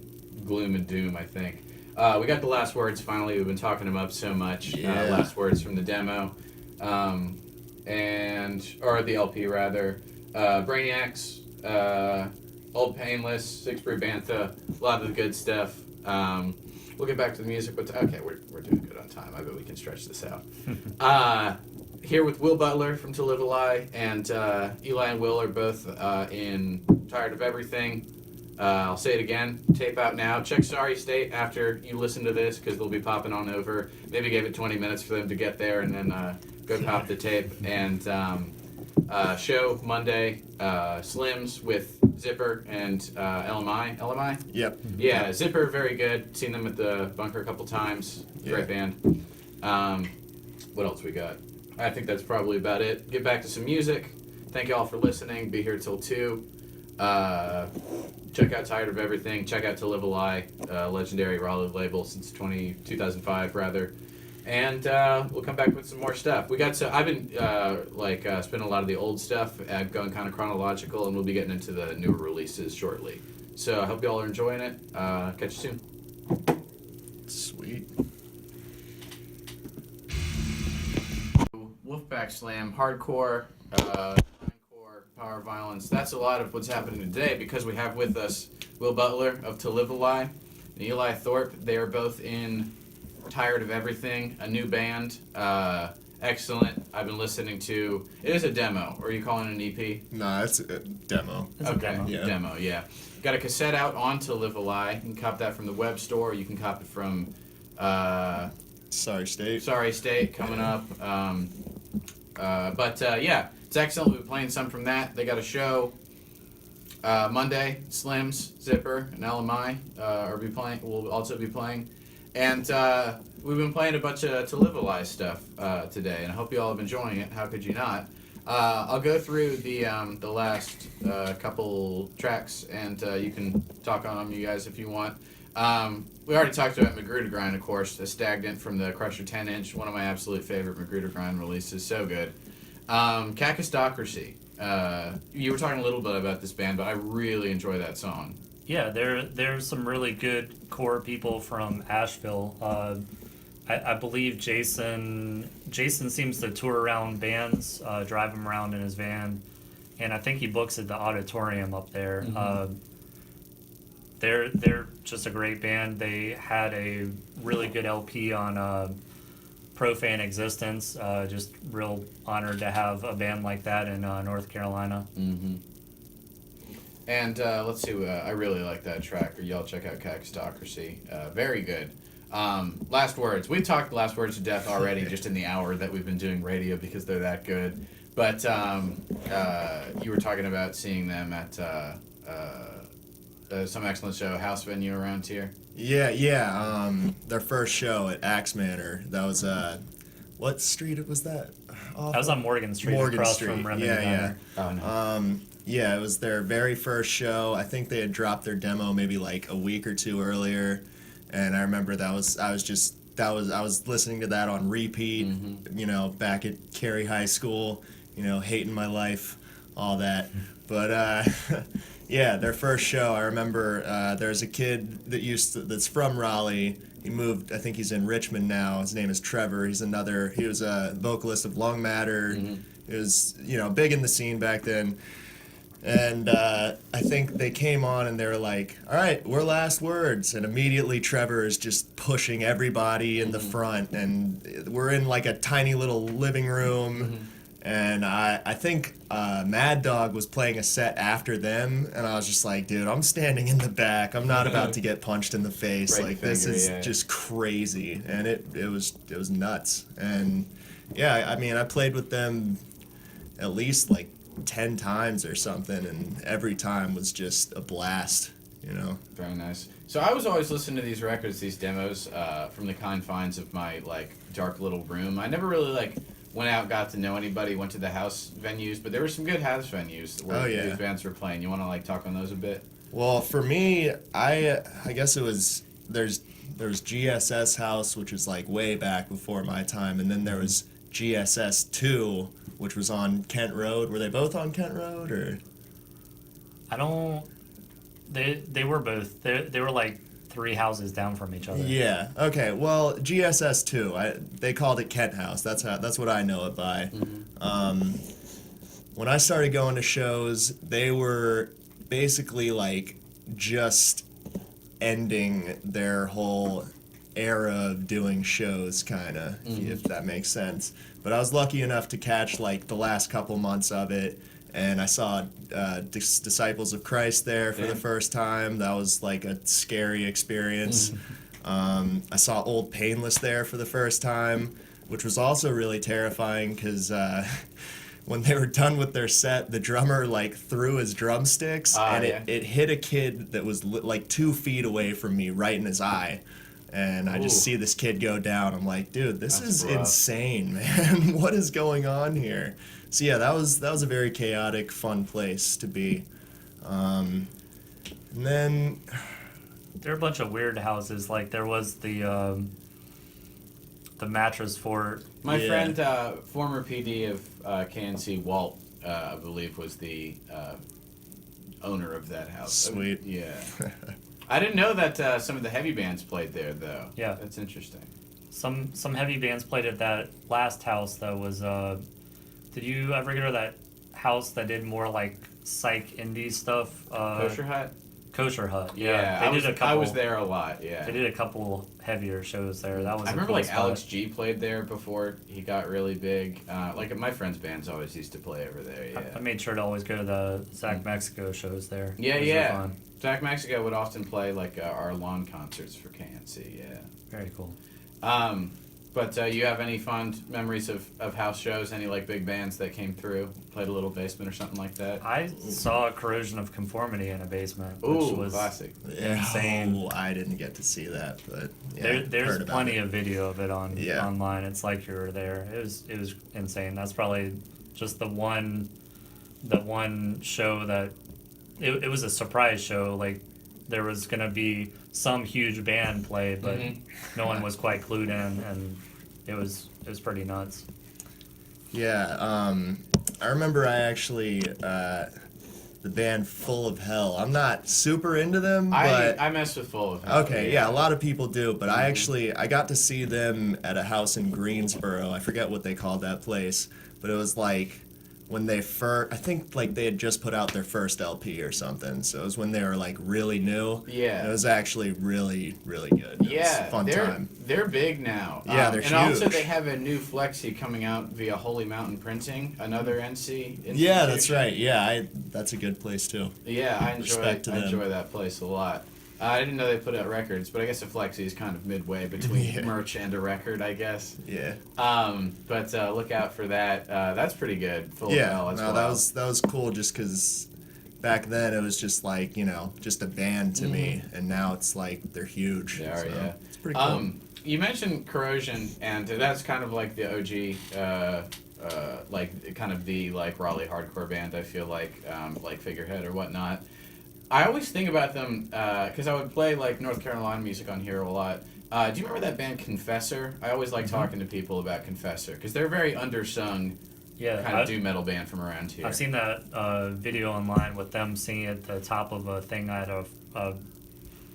gloom and doom, I think. We got the last words finally. We've been talking them up so much. Yeah. Last words from the demo, or the LP rather. Brainiacs, Old Painless, Six Brew Bantha, a lot of the good stuff. We'll get back to the music, but okay, we're doing good on time. I bet we can stretch this out. Here with Will Butler from To Live a Lie, and Eli and Will are both in Tired of Everything. I'll say it again, tape out now. Check Sorry State after you listen to this, because they'll be popping on over. Maybe give it 20 minutes for them to get there, and then go pop the tape. And show Monday, Slims with Zipper and LMI. LMI? Yep. Yeah, Zipper, very good. Seen them at the Bunker a couple times. Great band. What else we got? I think that's probably about it. Get back to some music. Thank you all for listening. Be here till 2. Check out Tired of Everything. Check out To Live a Lie, legendary Raleigh label since 2005 rather. And we'll come back with some more stuff. I've been spinning a lot of the old stuff, going kind of chronological, and we'll be getting into the newer releases shortly. So I hope you all are enjoying it. Catch you soon. Sweet. Wolfpack Slam, hardcore, grindcore, power violence. That's a lot of what's happening today because we have with us Will Butler of To Live a Lie and Eli Thorpe. They are both in Tired of Everything, a new band. Excellent. I've been listening to. It is a demo. Or are you calling it an EP? No, it's a demo. It's a demo. Yeah. Demo, yeah. Got a cassette out on To Live a Lie. You can cop that from the web store. You can cop it from Sorry, State. Sorry State coming up. Yeah, it's excellent. We'll be playing some from that. They got a show Monday. Slims, Zipper, and LMI will also be playing. And we've been playing a bunch of To Live a Lie stuff today, and I hope you all have been enjoying it. How could you not? I'll go through the last couple tracks, and you can talk on them, you guys, if you want. We already talked about Magruder Grind, of course, the Stagnant from the Crusher 10-inch, one of my absolute favorite Magruder Grind releases, so good. Kakistocracy. You were talking a little bit about this band, but I really enjoy that song. Yeah, there's some really good core people from Asheville. I believe Jason seems to tour around bands, drive them around in his van, and I think he books at the auditorium up there. Mm-hmm. They're just a great band. They had a really good LP on profane existence. Just real honored to have a band like that in North Carolina. Mm-hmm. And let's see, I really like that track. Y'all check out Cactocracy. Very good. Last words. We've talked Last Words to death already just in the hour that we've been doing radio because they're that good. But you were talking about seeing them at some excellent show, house venue around here. Yeah. Their first show at Axe Manor. That was what street was that? That was on Morgan Street, Morgan across Street. from Remington Yeah. Diner. Oh, no. Yeah, it was their very first show. I think they had dropped their demo maybe like a week or two earlier, and I remember I was listening to that on repeat. Mm-hmm. You know, back at Cary High School. You know, hating my life, all that. But yeah, their first show. I remember there's a kid that's from Raleigh. He moved. I think he's in Richmond now. His name is Trevor. He was a vocalist of Long Matter. Mm-hmm. He was big in the scene back then. And I think they came on and they were like, all right, we're Last Words. And immediately Trevor is just pushing everybody in the front. And we're in like a tiny little living room. Mm-hmm. And I think Mad Dog was playing a set after them. And I was just like, dude, I'm standing in the back. I'm not about to get punched in the face. Right like, finger, this is yeah. just crazy. And it was nuts. And yeah, I mean, I played with them at least like 10 times or something, and every time was just a blast, you know. Very nice. So I was always listening to these records, these demos, from the confines of my like dark little room. I never really like went out, got to know anybody, went to the house venues, but there were some good house venues where these bands were playing. You want to like talk on those a bit? Well, for me, I guess it was there's GSS House, which is like way back before my time, and then there was GSS 2, which was on Kent Road. Were they both on Kent Road, or? I don't. They were both. They were like 3 houses down from each other. Yeah. Okay. Well, GSS 2. They called it Kent House. That's what I know it by. Mm-hmm. When I started going to shows, they were basically like just ending their whole era of doing shows, kind of, if that makes sense. But I was lucky enough to catch like the last couple months of it, and I saw Disciples of Christ there for the first time. That was like a scary experience. I saw Old Painless there for the first time, which was also really terrifying because when they were done with their set, the drummer like threw his drumsticks, and it hit a kid that was like 2 feet away from me, right in his eye. And I just see this kid go down. I'm like, dude, this is insane, man. What is going on here? So yeah, that was a very chaotic, fun place to be. And then There are a bunch of weird houses. Like there was the mattress fort. My friend, former PD of KNC, Walt, I believe, was the owner of that house. Sweet. Yeah. I didn't know that some of the heavy bands played there, though. Yeah. That's interesting. Some heavy bands played at that last house that was. Did you ever go to that house that did more like psych indie stuff? Kosher Hut? Kosher Hut. Yeah, I was there a lot, yeah. They did a couple heavier shows there. That was I a remember cool like spot. Alex G played there before he got really big. Like my friends' bands always used to play over there, yeah. I made sure to always go to the Zach Mexico shows there. Yeah, Those were yeah. fun. Zach Mexico would often play like our lawn concerts for KNC, yeah. Very cool. But you have any fond memories of house shows? Any like big bands that came through, played a little basement or something like that? I saw Corrosion of Conformity in a basement, which Ooh, was classic. insane. Oh, I didn't get to see that, but yeah, There's heard about plenty it. of video of it online. It's like you were there. It was insane. That's probably just the one show that it was a surprise show. Like there was gonna be some huge band play, but no one was quite clued in, and it was pretty nuts. Yeah, I remember I actually the band Full of Hell. I'm not super into them, but I mess with Full of Hell. okay, yeah, a lot of people do, but I got to see them at a house in Greensboro. I forget what they called that place, but it was like when they first, I think like they had just put out their first LP or something. So it was when they were like really new. Yeah. And it was actually really, really good. It was Yeah, a fun time. they're big now. Yeah, they're and also huge. they have a new flexi coming out via Holy Mountain Printing, another NC. Yeah, that's institution. right. Yeah, that's a good place too. Yeah, I Respect to them. enjoy that place a lot. I didn't know they put out records, but I guess a flexi is kind of midway between Yeah. merch and a record, I guess. Yeah. But look out for that. That's pretty good. Full Yeah, Bell as no, well. that was cool just because back then it was just like, just a band to me, and now it's like they're huge. They are, so yeah. It's pretty cool. You mentioned Corrosion, and that's kind of like the OG, like kind of the like Raleigh hardcore band. I feel like Figurehead or whatnot. I always think about them because I would play like North Carolina music on here a lot. Do you remember that band Confessor? I always like talking to people about Confessor because they're a very undersung Yeah, kind of doom metal band from around here. I've seen that video online with them singing at the top of a thing at a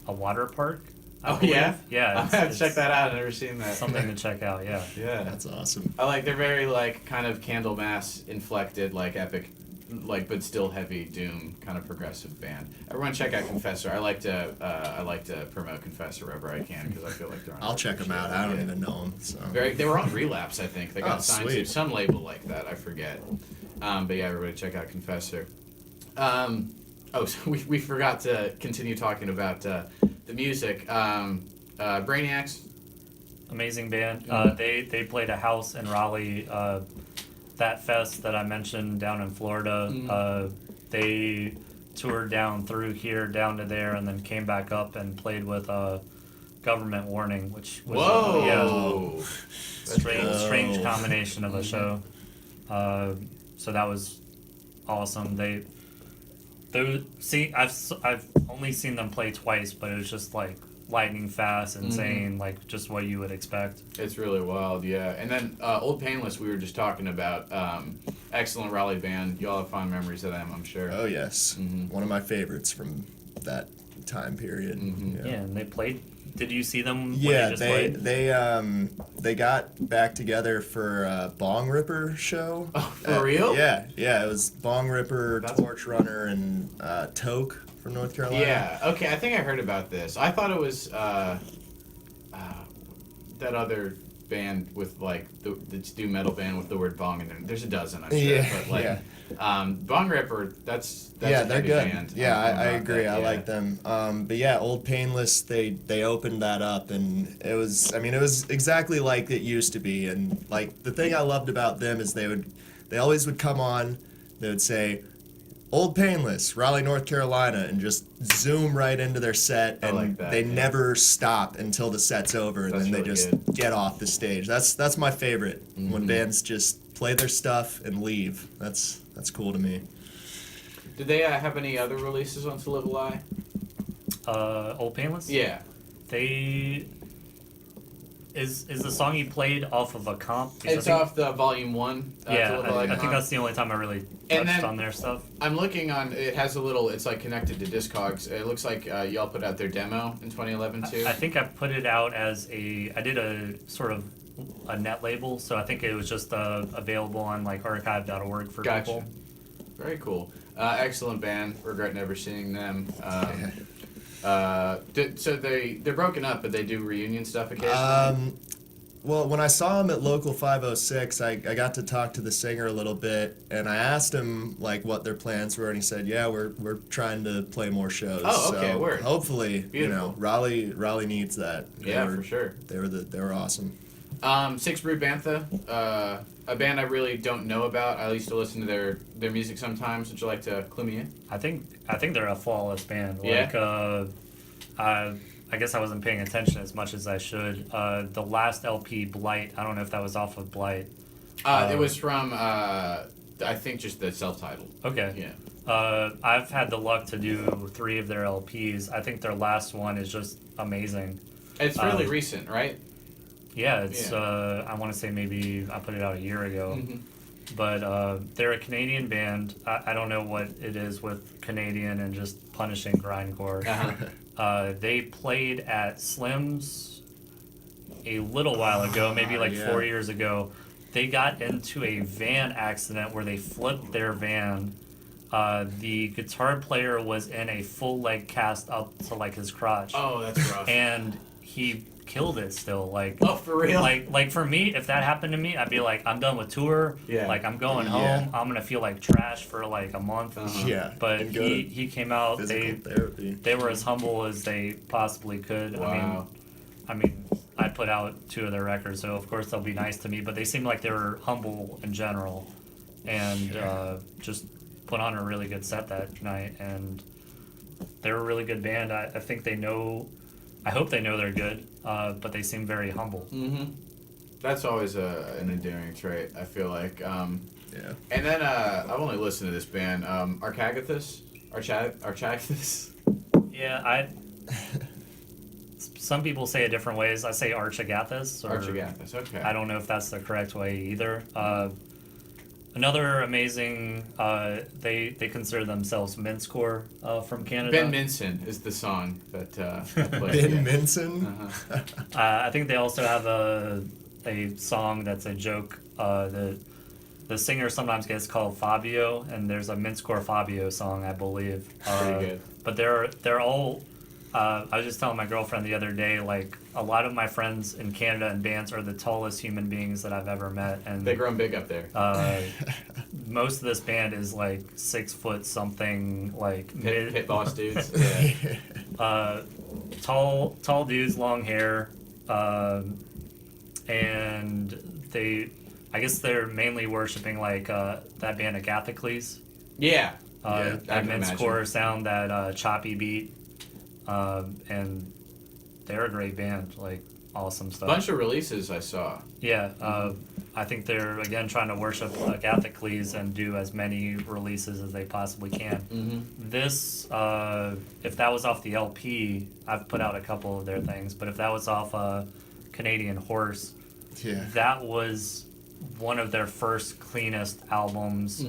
water park. I Oh believe. yeah, Yeah. I have to check that out. I've never seen that. Something to check out. Yeah. Yeah, That's awesome. I like. They're very like kind of Candlemass inflected, like epic, like but still heavy doom kind of progressive band. Everyone check out Confessor. I like to promote Confessor wherever I can because I feel like they're on. I'll check them out. I don't even know them. So. They were on Relapse, I think. They got Oh, signed to sweet. some label like that. I forget. But yeah, everybody check out Confessor. So we forgot to continue talking about the music. Brainiacs. Amazing band. They played a house in Raleigh. That fest that I mentioned down in Florida. They toured down through here, down to there, and then came back up and played with Government Warning, which was Whoa! strange combination of a show. So that was awesome. I've only seen them play twice, but it was just like lightning fast, insane, like just what you would expect. It's really wild, yeah. And then Old Painless, we were just talking about. Excellent Raleigh band. You all have fond memories of them, I'm sure. Oh yes, one of my favorites from that time period. Yeah, and they played. Did you see them? When Yeah, they just played? they got back together for a Bong Ripper show. Oh, for real? Yeah, it was Bong Ripper, Torch Runner, and Toke from North Carolina. Yeah. Okay, I think I heard about this. I thought it was that other band with like the doom metal band with the word bong in there. There's a dozen, I'm sure. Yeah, But like yeah. Bong Ripper, that's Yeah, a they're heavy good. band. Yeah, I about agree. that, I yeah. like them. But yeah, Old Painless, they opened that up, and it was exactly like it used to be. And like the thing I loved about them is they always would come on, they would say, Old Painless, Raleigh, North Carolina, and just zoom right into their set, I and like that, they yeah. never stop until the set's over, and That's then they really just good. get off the stage. That's my favorite, when bands just play their stuff and leave. That's cool to me. Did they have any other releases on To Live a Lie? Old Painless? Yeah. They is the song you played off of a comp? 'Cause It's off the Volume 1. Yeah, To Live a Lie I think comp. that's the only time I really And touched then- on their stuff. I'm looking on. It has a little. It's like connected to Discogs. It looks like y'all put out their demo in 2011 too. I think I put it out as I did a sort of a net label, so I think it was just available on like archive.org for Gotcha. people. Very cool. Excellent band. Regret never seeing them. So they're broken up, but they do reunion stuff occasionally. Well, when I saw him at Local 506, I got to talk to the singer a little bit, and I asked him like what their plans were, and he said, "Yeah, we're trying to play more shows. Oh, okay, so word. hopefully, Beautiful. Raleigh needs that. Yeah, for sure. They were awesome. Six Brew Bantha, a band I really don't know about. I used to listen to their music sometimes. Would you like to clue me in? I think they're a flawless band. Yeah? Like I guess I wasn't paying attention as much as I should. The last LP, Blight. I don't know if that was off of Blight. It was from I think just the self-titled. Okay. Yeah. I've had the luck to do 3 of their LPs. I think their last one is just amazing. It's fairly recent, right? Yeah, it's I want to say maybe I put it out a year ago. But they're a Canadian band. I don't know what it is with Canadian and just punishing grindcore. They played at Slim's a little while ago, maybe like 4 years ago. they got into a van accident where they flipped their van. The guitar player was in a full leg cast up to like his crotch, Oh, that's rough. and he killed it still. Like, Oh, for real? like for me, if that happened to me, I'd be like, I'm done with tour. Yeah. Like, I'm going Yeah. home. I'm gonna feel like trash for like a month. Uh-huh. Yeah. But and go to he came out. physical therapy. They were as humble as they possibly could. Wow. I mean, I put out 2 of their records, so of course they'll be nice to me. But they seemed like they were humble in general, and just put on a really good set that night. And they're a really good band. I think they know. I hope they know they're good. But they seem very humble. Mm-hmm. That's always an endearing trait, I feel like. Yeah. And then I've only listened to this band, Archagathus. Archagathus. Yeah, some people say it different ways. I say Archagathus. Or Archagathus. Okay. I don't know if that's the correct way either. Another amazing, they consider themselves Mincecore from Canada. Ben Minson is the song that I played. Ben yeah. Minson. Uh-huh. I think they also have a song that's a joke. The singer sometimes gets called Fabio, and there's a Mincecore Fabio song, I believe. Pretty good. But they're all. I was just telling my girlfriend the other day, like a lot of my friends in Canada and bands are the tallest human beings that I've ever met, and They grown big up there. most of this band is like 6 foot something, like Pit boss dudes. Yeah. tall dudes, long hair, and I guess they're mainly worshiping like that band Agathocles. Yeah. That I can Mincecore imagine. sound, that choppy beat, and they're a great band, like awesome stuff. Bunch of releases I saw. Yeah, I think they're again trying to worship Agathocles and do as many releases as they possibly can. Mm-hmm. This, if that was off the LP, I've put out a couple of their things, but if that was off Canadian Horse, Yeah. that was one of their first cleanest albums.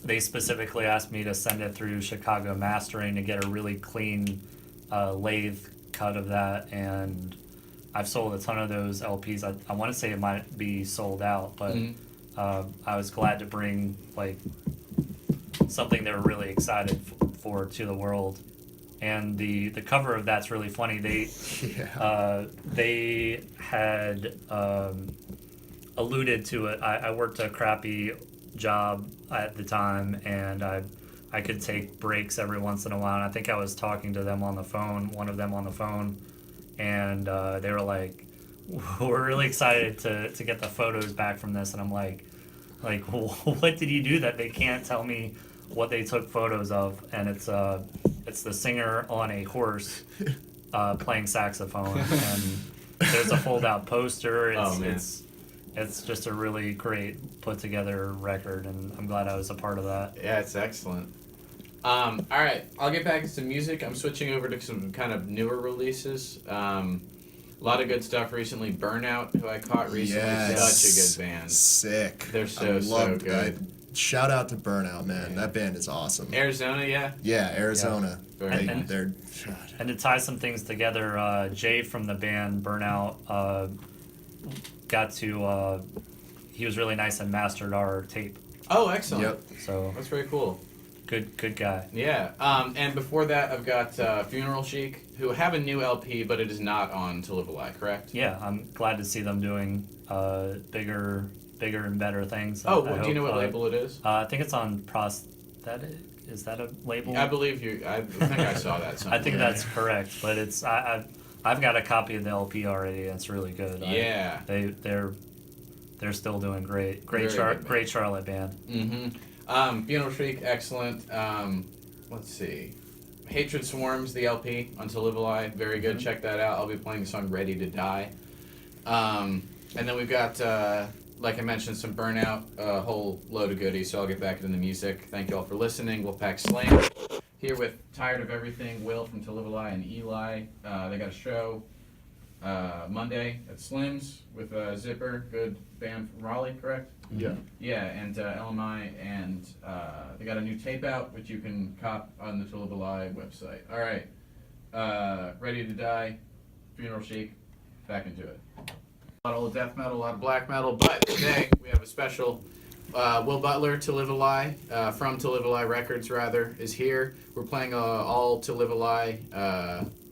They specifically asked me to send it through Chicago Mastering to get a really clean lathe cut of that, and I've sold a ton of those LPs. I want to say it might be sold out, but I was glad to bring like something they were really excited for to the world. And the cover of that's really funny. They had alluded to it. I worked a crappy job at the time, and I could take breaks every once in a while. And I think I was talking to them on the phone, one of them on the phone, and they were like, "We're really excited to get the photos back from this." And I'm like, what did you do that they can't tell me what they took photos of? And it's the singer on a horse playing saxophone, and there's a fold out poster. It's just a really great put together record, and I'm glad I was a part of that. Yeah, it's excellent. All right, I'll get back into music. I'm switching over to some kind of newer releases. A lot of good stuff recently. Burnout, who I caught recently, Yes. such a good band. Sick. They're so good. Shout out to Burnout, man. That band is awesome. Arizona, yeah. Yeah, Arizona. Very nice. They're And to tie some things together, Jay from the band Burnout got to. He was really nice and mastered our tape. Oh, excellent. Yep. So That's very cool. good guy. Yeah. And before that, I've got Funeral Chic, who have a new LP, but it is not on To Live a Lie, correct? Yeah, I'm glad to see them doing bigger and better things. Oh, I do you know hope, what label it is? I think it's on Prosthetic. Is that a label? I believe you. I think I saw that somewhere. I think that's correct, but it's I've got a copy of the LP already. It's really good. Yeah. They're still doing great. Very good band. Great Charlotte band. Mm-hmm. Funeral Shriek, excellent. Let's see. Hatred Swarms, the LP, on To Live a Lie, very good. Check that out. I'll be playing the song Ready to Die. And then we've got, like I mentioned, some Burnout, a whole load of goodies, so I'll get back into the music. Thank you all for listening. Wolfpack Slam here with Tired of Everything, Will from To Live a Lie, and Eli. They got a show Monday at Slim's with Zipper, good band from Raleigh, correct? Yeah. Yeah, and LMI, and they got a new tape out, which you can cop on the To Live a Lie website. All right, Ready to Die, Funeral Chic, back into it. A lot of death metal, a lot of black metal, but today we have a special. Will Butler, To Live a Lie, from To Live a Lie Records, rather, is here. We're playing all To Live a Lie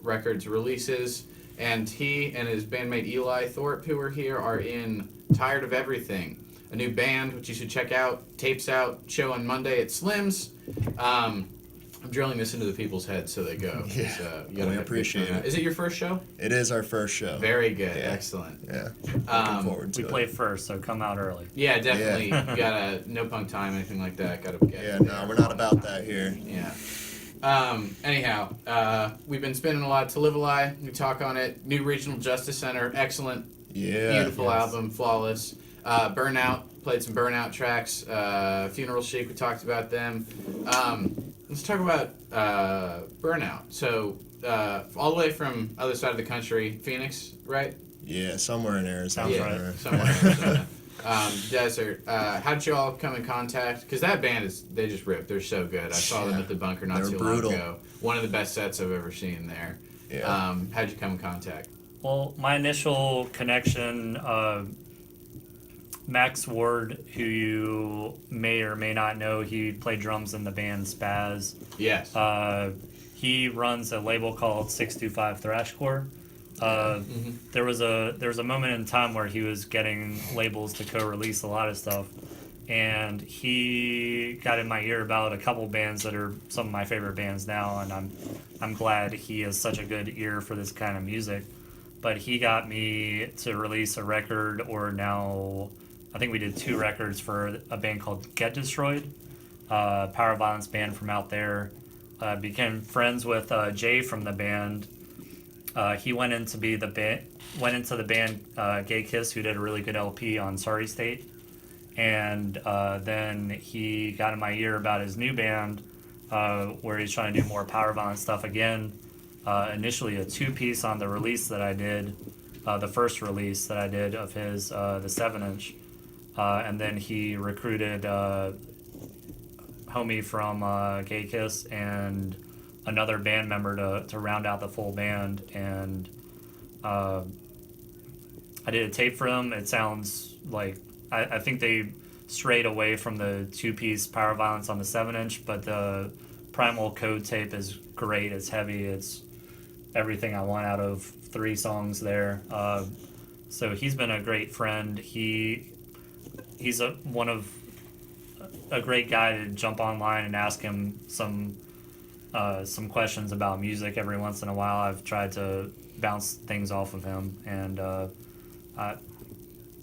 Records releases, and he and his bandmate Eli Thorpe, who are here, are in Tired of Everything, a new band which you should check out. Tapes out, show on Monday at Slim's. I'm drilling this into the people's heads so they go. Yeah, You gotta we have appreciate good- it. Is it your first show? It is our first show. Very good, Yeah. excellent. Yeah, looking forward to We it. play first, so come out early. Yeah, definitely. Yeah. You gotta no punk time, anything like that. Gotta get. Yeah, no, we're not about that here. Yeah. Anyhow, we've been spinning a lot. To Live a Lie, we talk on it. New Regional Justice Center, excellent, Yeah. beautiful album, flawless. Burnout, played some Burnout tracks. Funeral Chic, we talked about them. Let's talk about Burnout. So, all the way from other side of the country, Phoenix, right? Yeah, somewhere in Arizona. Sounds Yeah, right. somewhere in Arizona. Desert. How did you all come in contact? Because that band they just rip. They're so good. I saw them Yeah. at the Bunker not They're too brutal. long ago. One of the best sets I've ever seen there. Yeah. How'd you come in contact? Well, my initial connection, Max Ward, who you may or may not know, he played drums in the band Spaz. Yes. He runs a label called 625 Thrashcore. There was a moment in time where he was getting labels to co-release a lot of stuff, and he got in my ear about a couple bands that are some of my favorite bands now, and I'm glad he has such a good ear for this kind of music. But he got me to release a record, or now I think we did 2 records for a band called Get Destroyed, power violence band from out there. Became friends with Jay from the band. He went into the band Gay Kiss, who did a really good LP on Sorry State, and then he got in my ear about his new band, where he's trying to do more power violence stuff again. Initially a 2-piece on the release that I did, the first release that I did of his, the 7-inch, and then he recruited homie from Gay Kiss and another band member to round out the full band, and I did a tape for them. It sounds like I think they strayed away from the 2-piece power violence on the 7-inch, but the Primal Code tape is great. It's heavy. It's everything I want out of 3 songs there. So he's been a great friend. He's a great guy to jump online and ask him some questions about music every once in a while. I've tried to bounce things off of him, and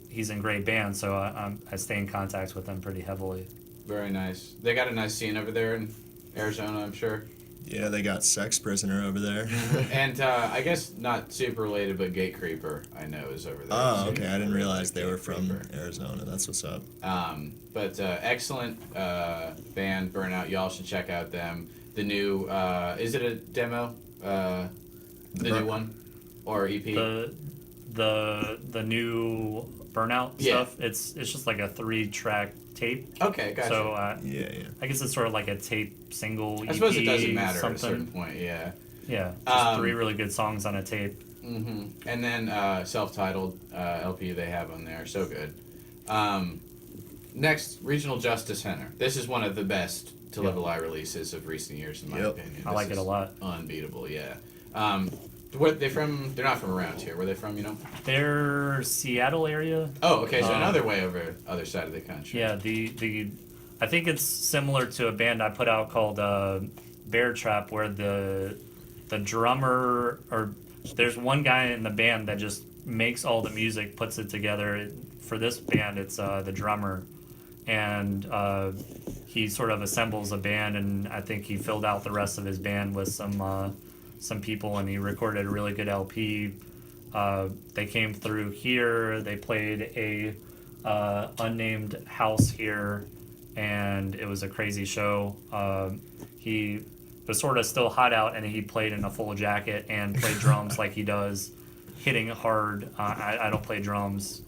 he's in great band, so I stay in contact with him pretty heavily. Very nice. They got a nice scene over there in Arizona, I'm sure. Yeah, they got Sex Prisoner over there. And I guess not super related, but Gate Creeper, I know, is over there. Oh, too. okay. I didn't realize they Gate were from Creeper. Arizona. That's what's up. But excellent band, Burnout. Y'all should check out them. The new, is it a demo? The new one? Or EP? The new Burnout Yeah. stuff. It's just like a 3-track tape. Okay, gotcha. So Yeah. I guess it's sort of like a tape single. I suppose it EP, doesn't matter something. at a certain point, yeah. Yeah, just Um, 3 really good songs on a tape. And then self-titled LP they have on there. So good. Next, Regional Justice Center. This is one of the best To Live a Lie releases of recent years, in my Yep. opinion. I This like it is a lot. Unbeatable, yeah. Where they from? They're not from around here. Where they from? You know? They're Seattle area. Oh, okay. So another way over other side of the country. Yeah, the I think it's similar to a band I put out called Bear Trap, where the drummer, or there's one guy in the band that just makes all the music, puts it together. For this band, it's the drummer, and he sort of assembles a band, and I think he filled out the rest of his band with some people, and he recorded a really good LP. They came through here. They played a unnamed house here, and it was a crazy show. He was sort of still hot out, and he played in a full jacket and played drums like he does, hitting hard. I don't play drums,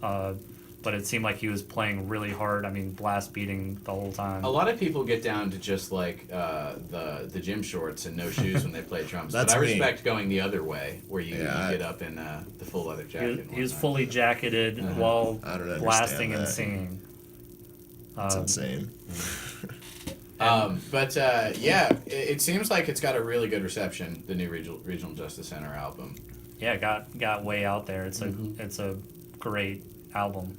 but it seemed like he was playing really hard. I mean, blast beating the whole time. A lot of people get down to just like the gym shorts and no shoes when they play drums. That's but I me. respect going the other way, where you Yeah, get up in the full leather jacket. He was and fully jacketed while I don't understand blasting and that. singing. It's insane. But yeah, it seems like it's got a really good reception. The new Regional Justice Center album. Yeah, got way out there. It's a great album.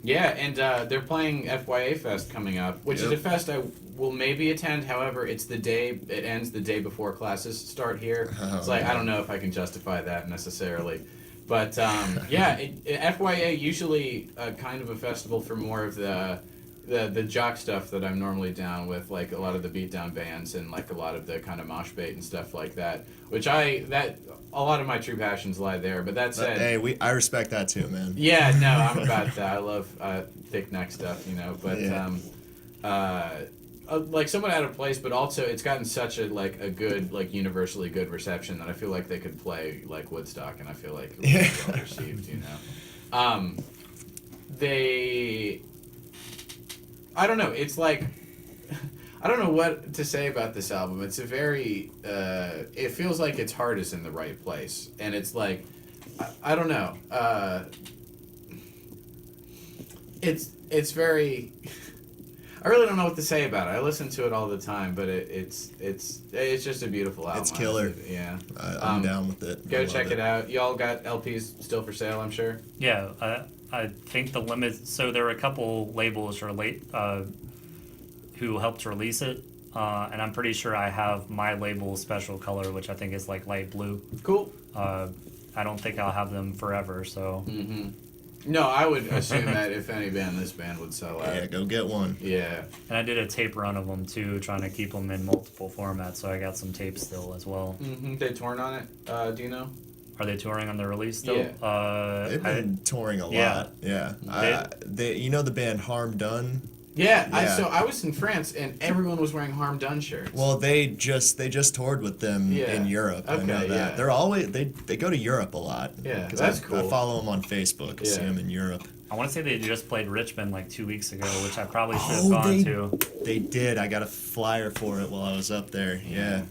Yeah, and they're playing FYA Fest coming up, which is a fest I will maybe attend. However, it ends the day before classes start here. It's like I don't know if I can justify that necessarily. But yeah, FYA usually kind of a festival for more of the jock stuff that I'm normally down with, like a lot of the beatdown bands and like a lot of the kind of mosh bait and stuff like that. A lot of my true passions lie there. But that said, Hey, I respect that too, man. yeah, no, I'm about that. I love thick neck stuff, you know. But like somewhat out of place, but also it's gotten such a good, like universally good reception that I feel like they could play like Woodstock, and I feel like it would be well received, you know. I don't know. It's like I don't know what to say about this album. It's a very it feels like its heart is in the right place, and it's like I don't know. It's very. I really don't know what to say about it. I listen to it all the time, but it's just a beautiful album. It's killer. Honestly. Yeah. I'm down with it. Go check it out. Y'all got LPs still for sale, I'm sure. Yeah, I think the limit. So there were a couple labels who helped release it, and I'm pretty sure I have my label special color, which I think is like light blue. Cool. I don't think I'll have them forever. So. Mm-hmm. No, I would assume that if any band, this band would sell out. Yeah, go get one. Yeah. And I did a tape run of them too, trying to keep them in multiple formats. So I got some tapes still as well. Mm-hmm. They torn on it. Do you know? Are they touring on the release still? Yeah. They've been touring a lot. Yeah. You know the band Harm Done? Yeah. Yeah. I was in France and everyone was wearing Harm Done shirts. Well, they just toured with them Yeah. in Europe. I Okay, know that. yeah. They're always they go to Europe a lot. Yeah, 'Cause that's I cool. follow them on Facebook. See Yeah. them in Europe. I want to say they just played Richmond like 2 weeks ago, which I probably should have Oh, gone to. They did. I got a flyer for it while I was up there. Yeah.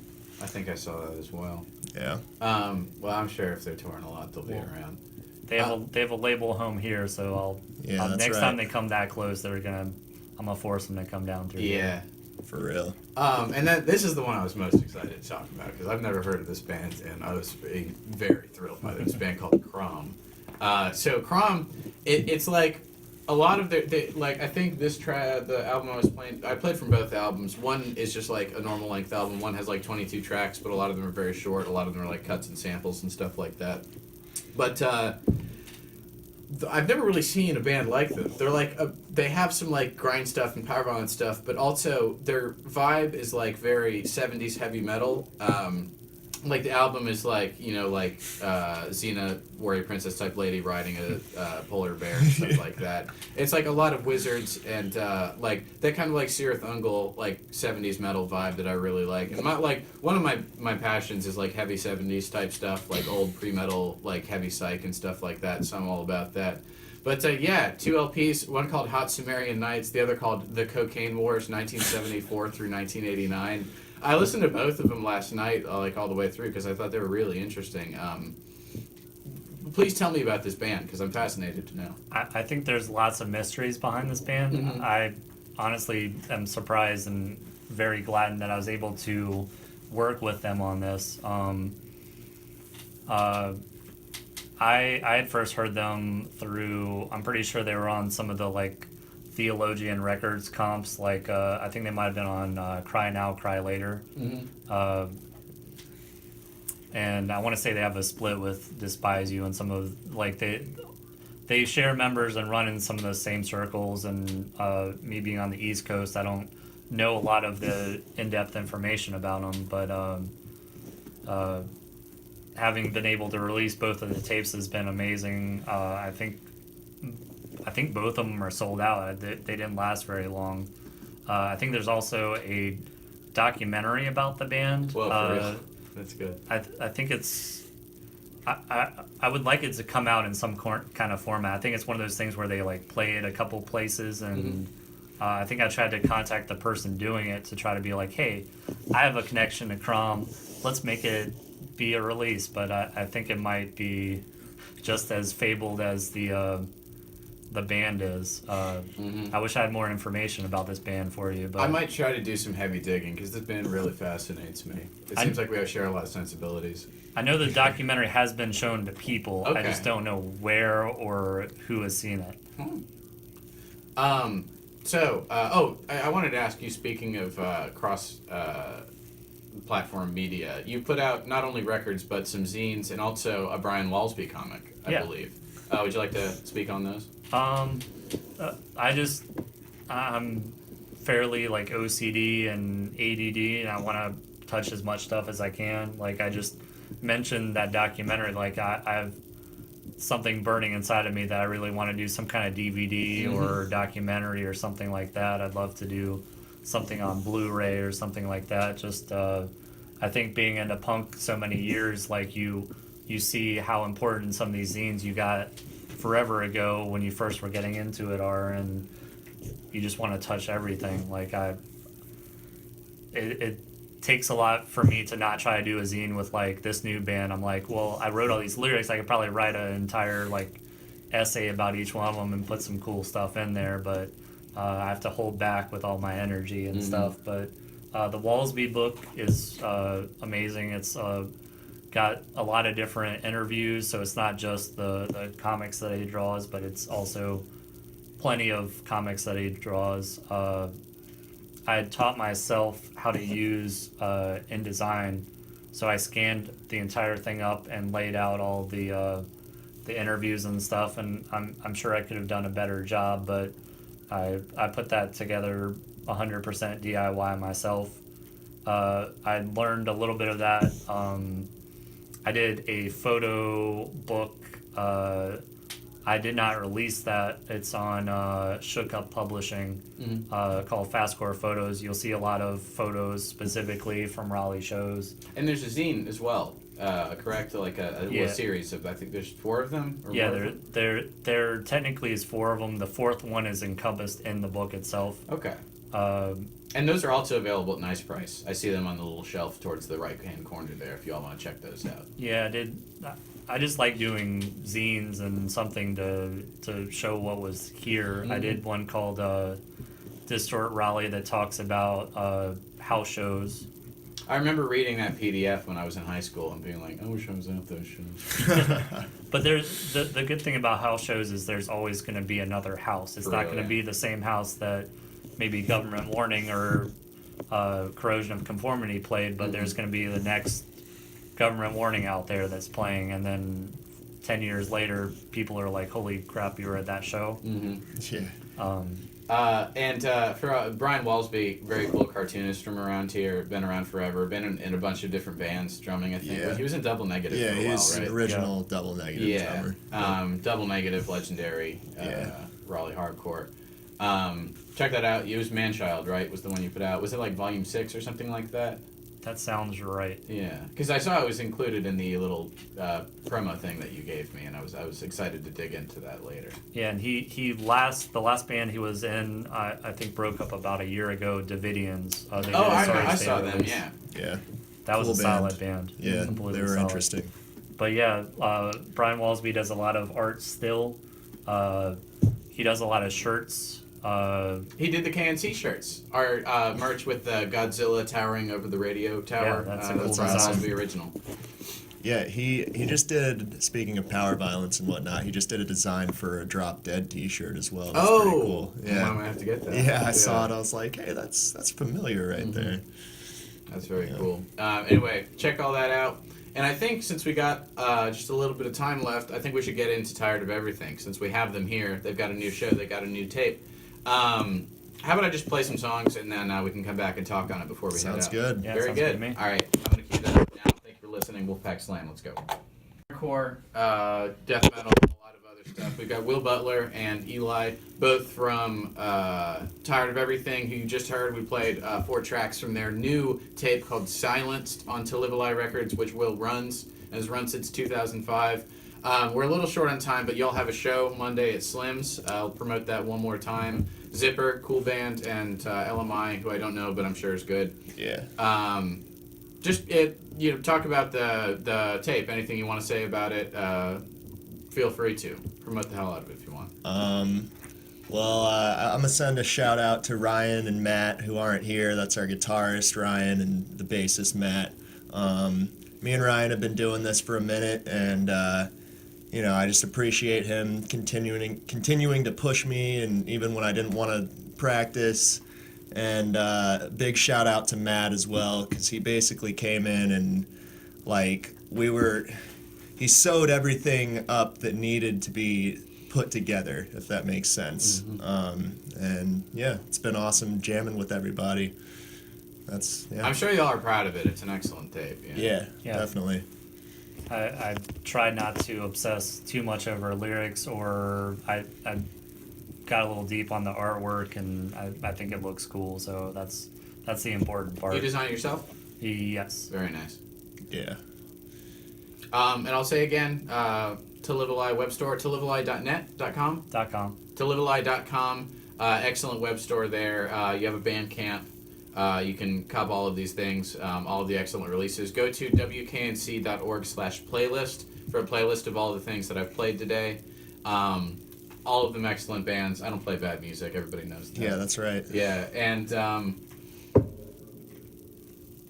I think I saw that as well. Yeah. Well, I'm sure if they're touring a lot, they'll be around. They have a label home here, so Yeah, that's next right. time they come that close, I'm gonna force them to come down through. Yeah. For real. And then this is the one I was most excited to talk about because I've never heard of this band and I was being very thrilled by this band called Crom. So Crom, it's like a lot of like I think the album I played from both albums. One is just like a normal length album. One has like 22 tracks, but a lot of them are very short. A lot of them are like cuts and samples and stuff like that. But I've never really seen a band like them. They're like they have some like grind stuff and power violence stuff, but also their vibe is like very 70s heavy metal. Like the album is like like Xena, warrior princess type lady riding a polar bear and stuff like that. It's like a lot of wizards and like that kind of like Cirith Ungol like 70s metal vibe that I really like. And one of my passions is like heavy 70s type stuff, like old pre-metal like heavy psych and stuff like that. So I'm all about that. But yeah, 2 LPs, one called Hot Sumerian Nights, the other called The Cocaine Wars 1974 through 1989. I listened to both of them last night, like all the way through, because I thought they were really interesting. Please tell me about this band, because I'm fascinated to know. I think there's lots of mysteries behind this band. Mhm. I honestly am surprised and very glad that I was able to work with them on this. I had first heard them through, I'm pretty sure they were on some of the like Theologian Records comps, like I think they might have been on Cry Now, Cry Later. Mm-hmm. And I want to say they have a split with Despise You and some of, like, they share members and run in some of the same circles, and me being on the East Coast, I don't know a lot of the in-depth information about them, but having been able to release both of the tapes has been amazing. I think both of them are sold out. They didn't last very long. I think there's also a documentary about the band. Well, for real. That's good. I think it's I would like it to come out in some kind of format. I think it's one of those things where they like play it a couple places, and I think I tried to contact the person doing it to try to be like, hey, I have a connection to Crom. Let's make it be a release. But I think it might be just as fabled as the band is. I wish I had more information about this band for you. But I might try to do some heavy digging because this band really fascinates me. It seems like we share a lot of sensibilities. I know the documentary has been shown to people. I Okay. just don't know where or who has seen it. I wanted to ask you, speaking of cross platform media, you put out not only records but some zines and also a Brian Walsby comic, I believe. Would you like to speak on those? I'm fairly like OCD and ADD, and I want to touch as much stuff as I can. Like I just mentioned that documentary, like I have something burning inside of me that I really want to do some kind of DVD or documentary or something like that. I'd love to do something on Blu-ray or something like that. Just I think being into punk so many years, like you see how important some of these zines you got forever ago when you first were getting into it are, and you just want to touch everything. Like it takes a lot for me to not try to do a zine with like this new band. I'm like, well, I wrote all these lyrics. I could probably write an entire like essay about each one of them and put some cool stuff in there, but I have to hold back with all my energy and stuff. But the Walsby book is amazing. It's got a lot of different interviews, so it's not just the comics that he draws, but it's also plenty of comics that he draws. I had taught myself how to use InDesign, so I scanned the entire thing up and laid out all the interviews and stuff, and I'm sure I could have done a better job, but I put that together 100% DIY myself. I learned a little bit of that. I did a photo book. I did not release that. It's on Shook Up Publishing, called Fastcore Photos. You'll see a lot of photos specifically from Raleigh shows. And there's a zine as well, correct? Like a series of, I think there's 4 of them? Or Yeah, more of them? there technically is 4 of them. The 4th one is encompassed in the book itself. Okay. And those are also available at nice price. I see them on the little shelf towards the right-hand corner there if you all want to check those out. Yeah, I just like doing zines and something to show what was here. I did one called Distort Raleigh that talks about house shows. I remember reading that PDF when I was in high school and being like, I wish I was at those shows. But there's the good thing about house shows is there's always going to be another house. It's For not real, going to yeah. be the same house that maybe Government Warning or Corrosion of Conformity played, but there's going to be the next Government Warning out there that's playing, and then 10 years later, people are like, holy crap, you were at that show. Yeah. For Brian Walsby, very cool cartoonist from around here, been around forever, been in a bunch of different bands drumming, I think. Yeah. He was in Double Negative Yeah, for a he while, was right? an original Double Negative Yeah. drummer. Double Negative, legendary, Yeah. Raleigh hardcore. Check that out. It was Manchild, right? Was the one you put out. Was it like Volume 6 or something like that? That sounds right. Yeah, because I saw it was included in the little promo thing that you gave me, and I was excited to dig into that later. Yeah, and the last band he was in, I think broke up about a year ago, Davidians. They did a I Sorry saw State them. release. Yeah. Yeah. That was Cool a solid band. Yeah, Completely they were solid. interesting. But yeah, Brian Walsby does a lot of art still. He does a lot of shirts. He did the KNC shirts. Our merch with the Godzilla towering over the radio tower. Yeah, that's a cool Brian design. Walsby original. Yeah, he just did, speaking of power violence and whatnot, he just did a design for a Drop Dead t-shirt as well. That's pretty cool. I Yeah. might have to get that. Yeah, I saw it. I was like, hey, that's familiar right there. That's very cool. Anyway, check all that out. And I think since we got just a little bit of time left, I think we should get into Tired of Everything. Since we have them here, they've got a new show, they got a new tape. How about I just play some songs and then we can come back and talk on it before we head out. Sounds good. Yeah, Very sounds good. good to me. All right, I'm going to cue that up now. Thank you for listening. Wolfpack Slam. Let's go. Hardcore, death metal, a lot of other stuff. We've got Will Butler and Eli, both from Tired of Everything, who you just heard. We played 4 tracks from their new tape called Silenced on To Live a Lie Records, which Will runs. and has run since 2005. We're a little short on time, but y'all have a show Monday at Slim's. I'll promote that one more time. Zipper, cool band, and LMI, who I don't know, but I'm sure is good. Yeah. Talk about the tape. Anything you want to say about it, feel free to. Promote the hell out of it if you want. I'm going to send a shout out to Ryan and Matt, who aren't here. That's our guitarist, Ryan, and the bassist, Matt. Me and Ryan have been doing this for a minute, and, I just appreciate him continuing to push me, and even when I didn't want to practice. And big shout out to Matt as well, because he basically came in and, he sewed everything up that needed to be put together, if that makes sense. It's been awesome jamming with everybody. I'm sure y'all are proud of it. It's an excellent tape. Yeah, definitely. I tried not to obsess too much over lyrics, or I got a little deep on the artwork, and I think it looks cool. So that's the important part. You design it yourself? Yes. Very nice. Yeah. And I'll say again, To Live a Lie web store, tolivealie.net.com. tolivealie.com. Excellent web store there. You have a Bandcamp. You can cop all of these things, all of the excellent releases. Go to wknc.org/playlist for a playlist of all the things that I've played today. All of them excellent bands. I don't play bad music. Everybody knows that. Yeah, that's right. Yeah, and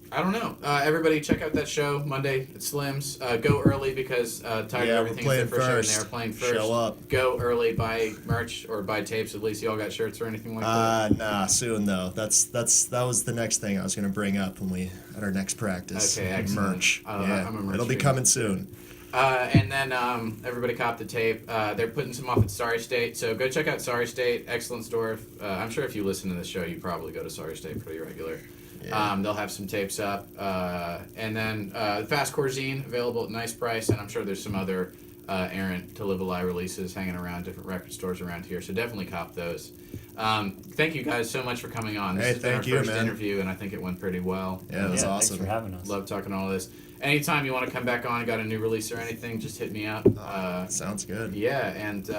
I don't know. Everybody check out that show Monday at Slim's. Go early because Tired of Everything is their first show and they are playing first. Show up. Go early, buy merch or buy tapes. At least y'all got shirts or anything like that. Nah, soon though. That was the next thing I was gonna bring up at our next practice. Okay, excellent. Merch. I'm a merch It'll be fiend. coming soon. And then everybody cop the tape. They're putting some off at Sorry State, so go check out Sorry State. Excellent store. I'm sure if you listen to this show, you probably go to Sorry State pretty regular. Yeah. They'll have some tapes up. And then the Fastcore Zine, available at nice price, and I'm sure there's some other errant To Live a Lie releases hanging around different record stores around here, so definitely cop those. Thank you guys so much for coming on. This has been our first interview, and I think it went pretty well. Yeah, it was awesome. Thanks for having us. Love talking all this. Anytime you want to come back on, got a new release or anything, just hit me up. Sounds good. Yeah, and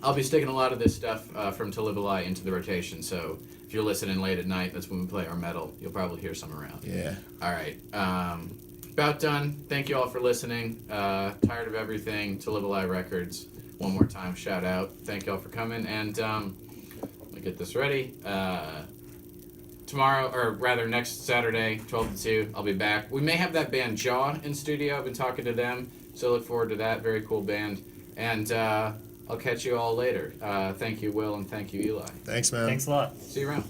I'll be sticking a lot of this stuff from To Live a Lie into the rotation, so if you're listening late at night, that's when we play our metal. You'll probably hear some around. Yeah. All right. About done. Thank you all for listening. Tired of Everything, To Live a Lie Records. One more time, shout out. Thank you all for coming. And let me get this ready. Tomorrow, or rather next Saturday, 12 to 2, I'll be back. We may have that band Jaw in studio. I've been talking to them, so look forward to that. Very cool band. And I'll catch you all later. Thank you, Will, and thank you, Eli. Thanks, man. Thanks a lot. See you around.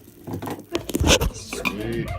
Sweet.